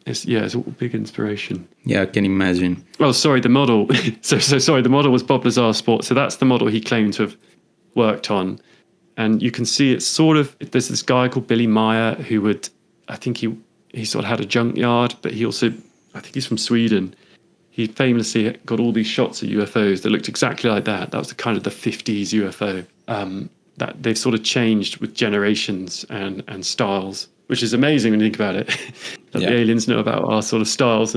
It's a big inspiration. Yeah, I can imagine. Oh, sorry, the model. so sorry, the model was Bob Lazar's Sport. So that's the model he claimed to have worked on. And you can see it's sort of, there's this guy called Billy Meyer who I think he sort of had a junkyard, but he also, I think he's from Sweden. He famously got all these shots of UFOs that looked exactly like that. That was the kind of the 50s UFO. that they've sort of changed with generations and styles, which is amazing when you think about it. That the aliens know about our sort of styles,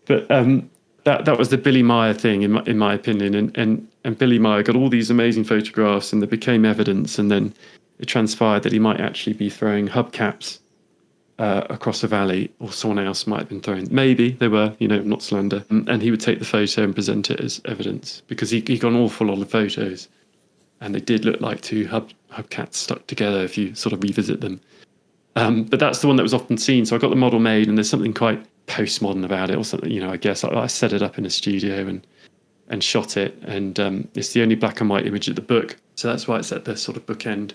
but that was the Billy Meyer thing in my opinion, and Billy Meyer got all these amazing photographs, and they became evidence, and then it transpired that he might actually be throwing hubcaps across a valley, or someone else might have been throwing. Maybe they were, not slander. And he would take the photo and present it as evidence, because he got an awful lot of photos, and they did look like two hubcaps stuck together if you sort of revisit them. But that's the one that was often seen. So I got the model made, and there's something quite postmodern about it, or something. I guess I set it up in a studio and shot it, and it's the only black and white image of the book. So that's why it's at the sort of bookend,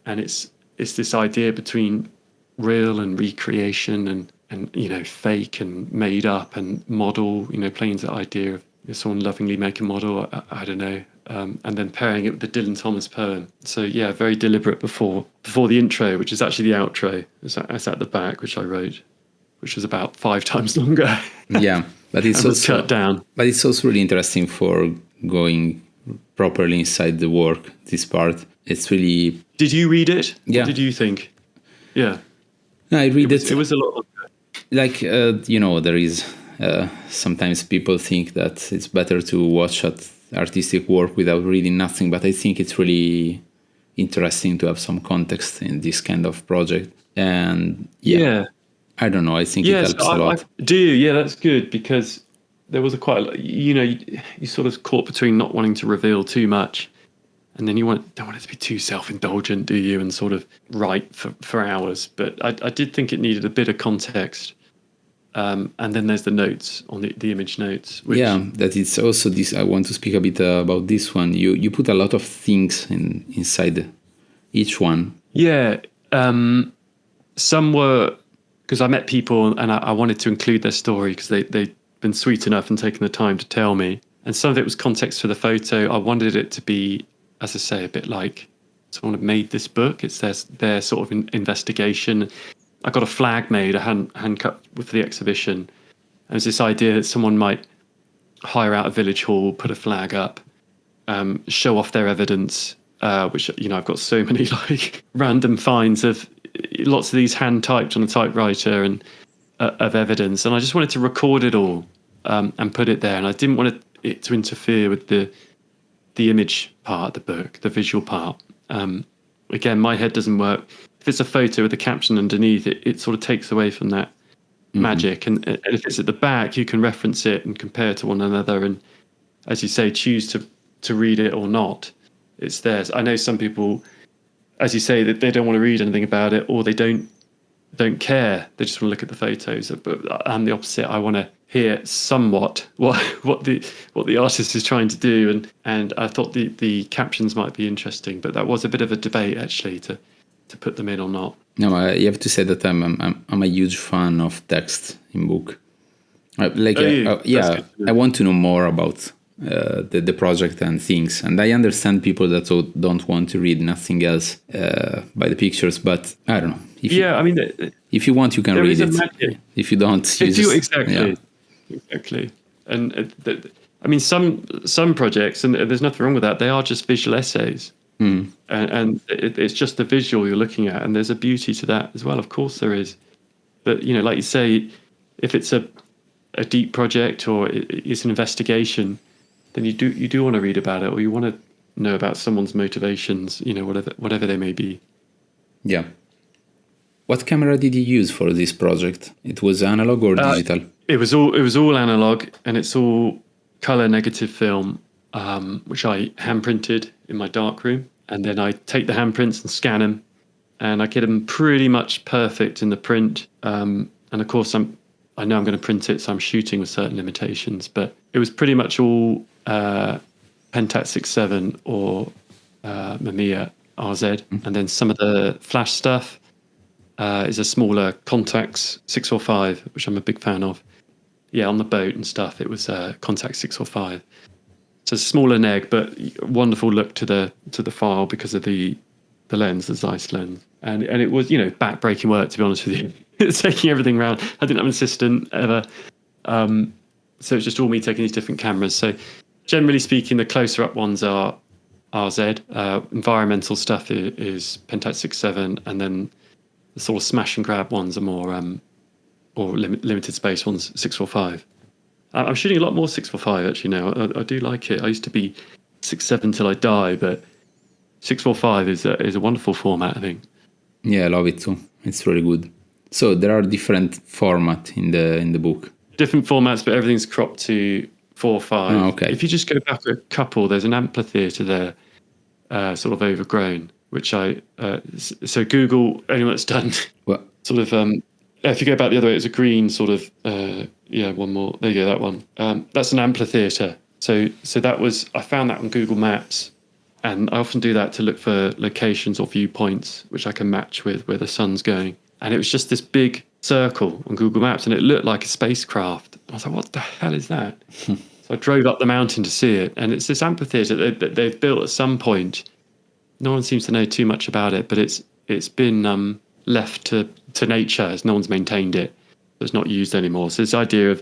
and it's this idea between real and recreation, and fake and made up and model, playing that idea of someone lovingly make a model, I don't know, and then pairing it with the Dylan Thomas poem. So yeah, very deliberate before the intro, which is actually the outro. It's at the back, which I wrote, which was about 5 times longer. Yeah, but it's also cut down. But it's also really interesting for going properly inside the work. This part, it's really. Did you read it? Yeah. What did you think? Yeah. No, I read it. It was a lot. Like there is sometimes people think that it's better to watch at artistic work without reading nothing, but I think it's really interesting to have some context in this kind of project. And yeah. I don't know. I think it helps a lot. Do you? Yeah, that's good, because there was you sort of caught between not wanting to reveal too much, and then you don't want it to be too self-indulgent, do you? And sort of write for hours. But I did think it needed a bit of context. And then there's the notes on the image notes. That it's also this. I want to speak a bit about this one. You put a lot of things inside each one. Yeah. Some were, because I met people and I wanted to include their story, because they'd been sweet enough and taken the time to tell me. And some of it was context for the photo. I wanted it to be, as I say, a bit like someone had made this book. It's their sort of investigation. I got a flag made, a hand cut for the exhibition. And there's this idea that someone might hire out a village hall, put a flag up, show off their evidence, which, I've got so many like random finds of lots of these hand typed on a typewriter and of evidence. And I just wanted to record it all and put it there. And I didn't want it to interfere with the image part of the book, the visual part. Again, my head doesn't work. If it's a photo with a caption underneath, it sort of takes away from that magic. And if it's at the back, you can reference it and compare to one another. And as you say, choose to read it or not. It's theirs. I know some people, as you say, that they don't want to read anything about it, or they don't care. They just want to look at the photos. But I'm the opposite. I want to hear somewhat what the artist is trying to do, and I thought the captions might be interesting. But that was a bit of a debate actually to put them in or not. No, you have to say that I'm a huge fan of text in book. I want to know more about the project and things, and I understand people that don't want to read nothing else by the pictures, but I don't know. If you want, you can read it. Magic. If you don't, exactly. And some projects, and there's nothing wrong with that. They are just visual essays, and it's just the visual you're looking at, and there's a beauty to that as well. Of course, there is. But like you say, if it's a deep project or it's an investigation, then you do want to read about it, or you want to know about someone's motivations, whatever they may be. Yeah. What camera did you use for this project? It was analog or digital? It was all analog, and it's all color negative film, which I hand printed in my darkroom, and then I take the handprints and scan them, and I get them pretty much perfect in the print. And of course, I know I'm going to print it, so I'm shooting with certain limitations. But it was pretty much all Pentax 6.7 or Mamiya RZ, and then some of the flash stuff is a smaller Contax 645, which I'm a big fan of. Yeah, on the boat and stuff, it was Contax 645. So a smaller neg, but wonderful look to the file because of the lens, the Zeiss lens, and it was back-breaking work, to be honest with you. It's taking everything around. I didn't have an assistant ever, so it's just all me taking these different cameras. So generally speaking, the closer up ones are RZ. Environmental stuff is Pentax 67, and then the sort of smash and grab ones are more, or limited space ones, 645. I'm shooting a lot more 645 actually now. I do like it. I used to be 67 till I die, but 645 is a wonderful format, I think. Yeah, I love it too. It's really good. So there are different formats in the book. Different formats, but everything's cropped to 4:5. Oh, okay. If you just go back a couple, there's an amphitheater there, sort of overgrown, which so Google, anyone that's done Well, sort of, if you go back the other way, it's a green sort of, one more, there you go, that one. That's an amphitheater. So that was, I found that on Google Maps, and I often do that to look for locations or viewpoints, which I can match with where the sun's going. And it was just this big circle on Google Maps, and it looked like a spacecraft. I was like, what the hell is that? So I drove up the mountain to see it, and it's this amphitheater that they've built at some point. No one seems to know too much about it, but it's been left to nature, as no one's maintained it. It's not used anymore. So this idea of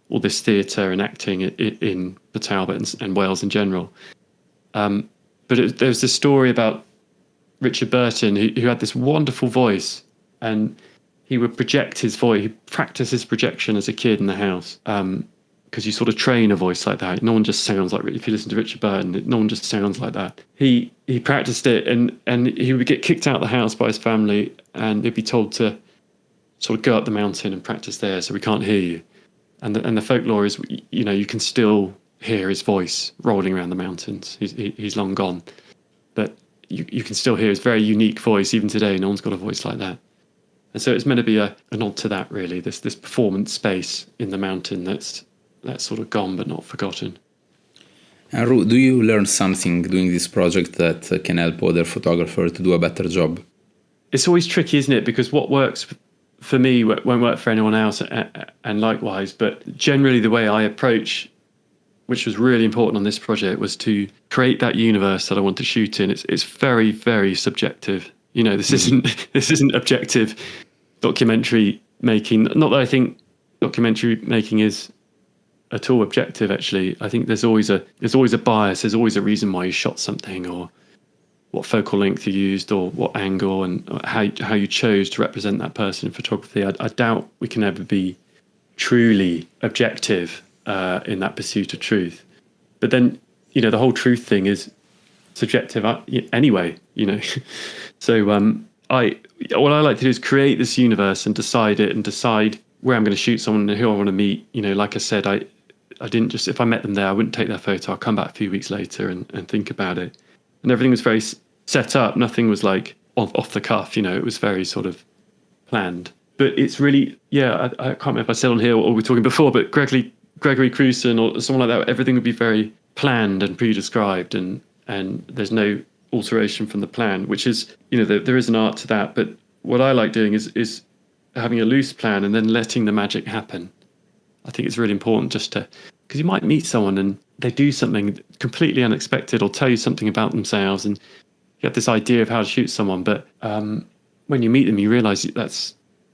all this theatre and acting in Port Talbot and Wales in general. But there was this story about Richard Burton, who had this wonderful voice, and he would project his voice. He practiced his projection as a kid in the house, because you sort of train a voice like that. No one just sounds like, if you listen to Richard Burton, no one just sounds like that. He practiced it, and he would get kicked out of the house by his family, and he'd be told to sort of go up the mountain and practice there, so we can't hear you. And the folklore is, you can still hear his voice rolling around the mountains. He's long gone, but you can still hear his very unique voice even today. No one's got a voice like that. And so it's meant to be a nod to that, really, this performance space in the mountain that's sort of gone but not forgotten. Roo, do you learn something doing this project that can help other photographers to do a better job? It's always tricky, isn't it? Because what works for me won't work for anyone else, and likewise. But generally the way I approach, which was really important on this project, was to create that universe that I want to shoot in. It's very, very subjective. This isn't objective documentary making. Not that I think documentary making is at all objective. Actually, I think there's always a bias. There's always a reason why you shot something, or what focal length you used, or what angle, and how you chose to represent that person in photography. I doubt we can ever be truly objective in that pursuit of truth. But then, the whole truth thing is subjective anyway, So what I like to do is create this universe and decide where I'm going to shoot someone and who I want to meet. Like I said, I didn't just, if I met them there, I wouldn't take their photo. I'll come back a few weeks later and think about it. And everything was very set up. Nothing was like off the cuff, it was very sort of planned. But it's really, I can't remember if I said on here or we were talking before, but Gregory Cruson or someone like that, everything would be very planned and pre-described, and there's no alteration from the plan, which is, there is an art to that. But what I like doing is having a loose plan and then letting the magic happen. I think it's really important because you might meet someone and they do something completely unexpected or tell you something about themselves, and you have this idea of how to shoot someone, but when you meet them, you realize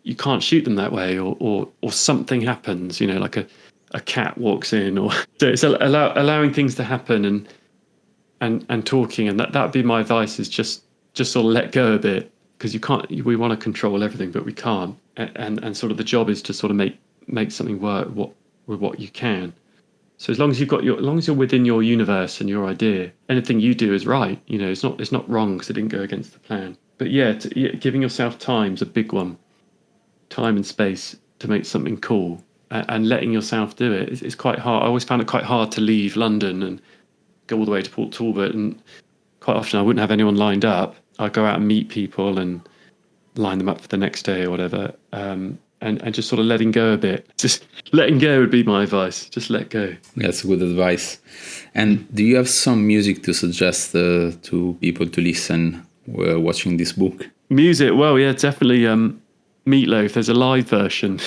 you can't shoot them that way, or something happens, like a cat walks in, or so it's allowing things to happen and talking, and that would be my advice, is just sort of let go a bit, because we want to control everything, but we can't, and sort of the job is to sort of make something work with what you can. So as long as you're within your universe and your idea, anything you do is right. It's not wrong because it didn't go against the plan. But giving yourself time is a big one. Time and space to make something cool, and letting yourself do it is quite hard. I always found it quite hard to leave London and go all the way to Port Talbot, and quite often I wouldn't have anyone lined up. I'd go out and meet people and line them up for the next day or whatever. And just sort of letting go a bit. Just letting go would be my advice. Just let go. That's good advice. And do you have some music to suggest to people to listen while watching this book? Music? Well, yeah, definitely Meatloaf. There's a live version.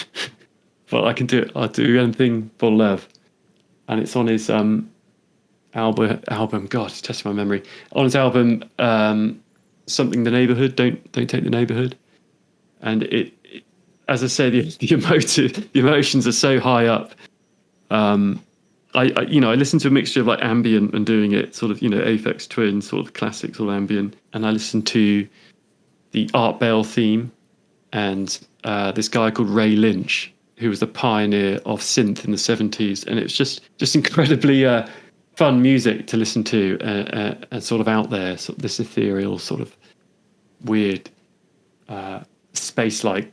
But I can do it. I'll do anything for love. And it's on his album. God, it's testing my memory. On his album, Something the Neighborhood. Don't Take the Neighborhood. And it as I say, the emotions are so high up. I listen to a mixture of like ambient and doing it sort of, Aphex Twin, sort of classic sort of ambient. And I listen to the Art Bell theme and this guy called LYNCH, who was the pioneer of synth in the 70s. And it's just incredibly fun music to listen to and sort of out there, sort of this ethereal sort of weird space-like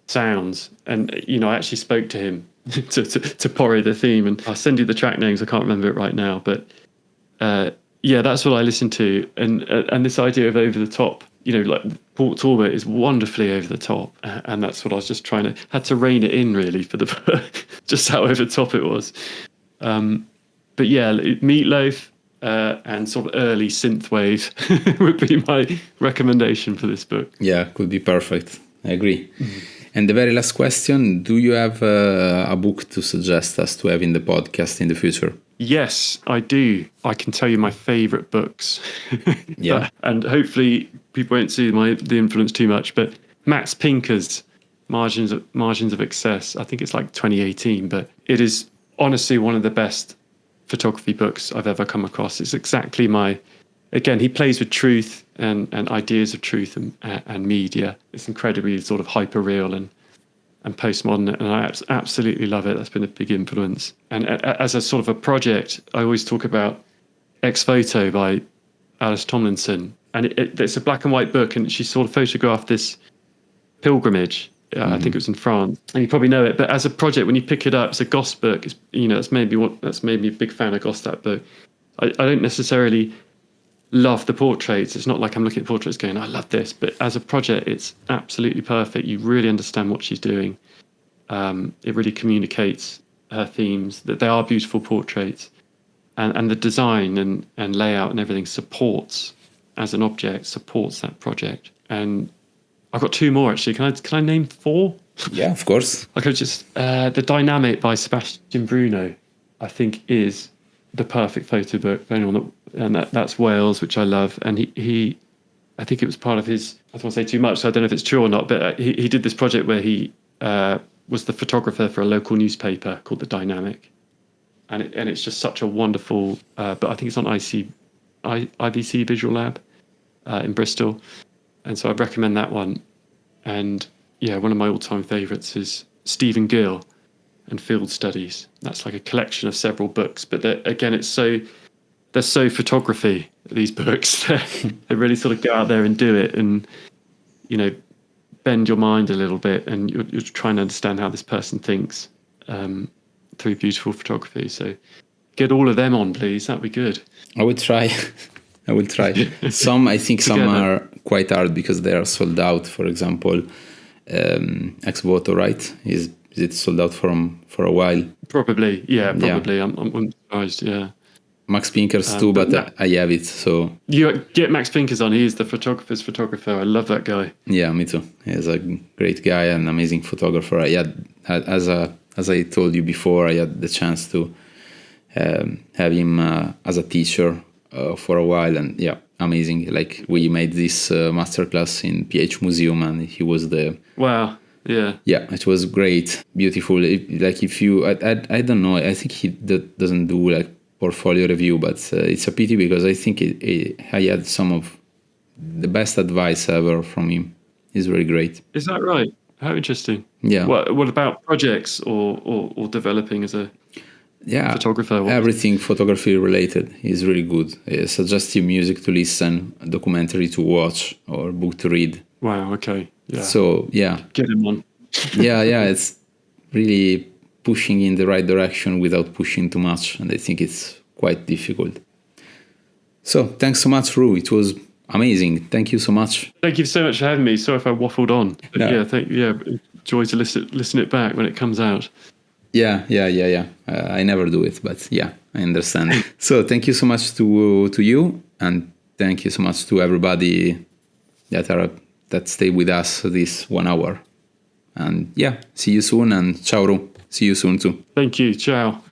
sounds. And, I actually spoke to him to borrow the theme, and I'll send you the track names. I can't remember it right now, but that's what I listen to. And this idea of over the top, like Port Talbot is wonderfully over the top, and that's what I was just had to rein it in really for the just how over the top it was. But yeah, Meatloaf and sort of early synthwave would be my recommendation for this book. Yeah, could be perfect. I agree. Mm-hmm. And the very last question, do you have a book to suggest us to have in the podcast in the future? Yes, I do. I can tell you my favourite books. Yeah. And hopefully people won't see the influence too much, but Max Pinker's Margins of Excess, I think it's like 2018, but it is honestly one of the best photography books I've ever come across. It's exactly again, he plays with truth and ideas of truth and media. It's incredibly sort of hyper-real and postmodern, and I absolutely love it. That's been a big influence. And as a sort of a project, I always talk about Ex-Photo by Alice Tomlinson. And it's a black and white book, and she sort of photographed this pilgrimage. I think it was in France, and you probably know it. But as a project, when you pick it up, it's a GOST book. It's, that's made me a big fan of GOST, that book. I don't necessarily love the portraits. It's not like I'm looking at portraits going, I love this. But as a project, it's absolutely perfect. You really understand what she's doing. It really communicates her themes, that they are beautiful portraits. And the design and layout and everything supports, as an object, supports that project. And I've got two more, actually. Can I name four? Yeah, of course. I could just... The Dynamic by Sebastian Bruno, I think, is the perfect photo book for anyone that's Wales, which I love. And he I think it was part of his, I don't want to say too much, so I don't know if it's true or not, but he did this project where he was the photographer for a local newspaper called The Dynamic. And it's just such a wonderful, but I think it's on IVC Visual Lab in Bristol. And so I recommend that one. And yeah, one of my all-time favourites is Stephen Gill and Field Studies. That's like a collection of several books, but again, they're so photography, these books. They really sort of go out there and do it, and bend your mind a little bit, and you're trying to understand how this person thinks through beautiful photography. So get all of them on, please. That'd be good. I would try. I will try. Some are quite hard because they are sold out. For example, Ex-Photo, right? Is it sold out for a while? Probably, yeah. Probably. Yeah. I'm surprised. Yeah. Max Pinker's too, but I have it. So you get Max Pinker's on. He is the photographer's photographer. I love that guy. Yeah, me too. He's a great guy, an amazing photographer. I had, as I told you before, I had the chance to have him as a teacher for a while, and yeah, amazing. Like, we made this masterclass in PH Museum, and he was the wow. Yeah, it was great, beautiful. If you, I don't know. I think he doesn't do like portfolio review, but it's a pity because I think I had some of the best advice ever from him. He's very great. Is that right? How interesting. Yeah. What about projects or developing as a photographer? Everything photography related. He's really good. Suggestive music to listen, a documentary to watch, or book to read. Wow. Okay. Yeah. So yeah, get him on. yeah, it's really pushing in the right direction without pushing too much, and I think it's quite difficult. So thanks so much, Roo. It was amazing. Thank you so much. Thank you so much for having me. Sorry if I waffled on. But joy to listen it back when it comes out. Yeah. I never do it, but yeah, I understand. So thank you so much to you, and thank you so much to everybody that stayed with us this 1 hour. And yeah, see you soon, and ciao, Roo. See you soon too. Thank you. Ciao.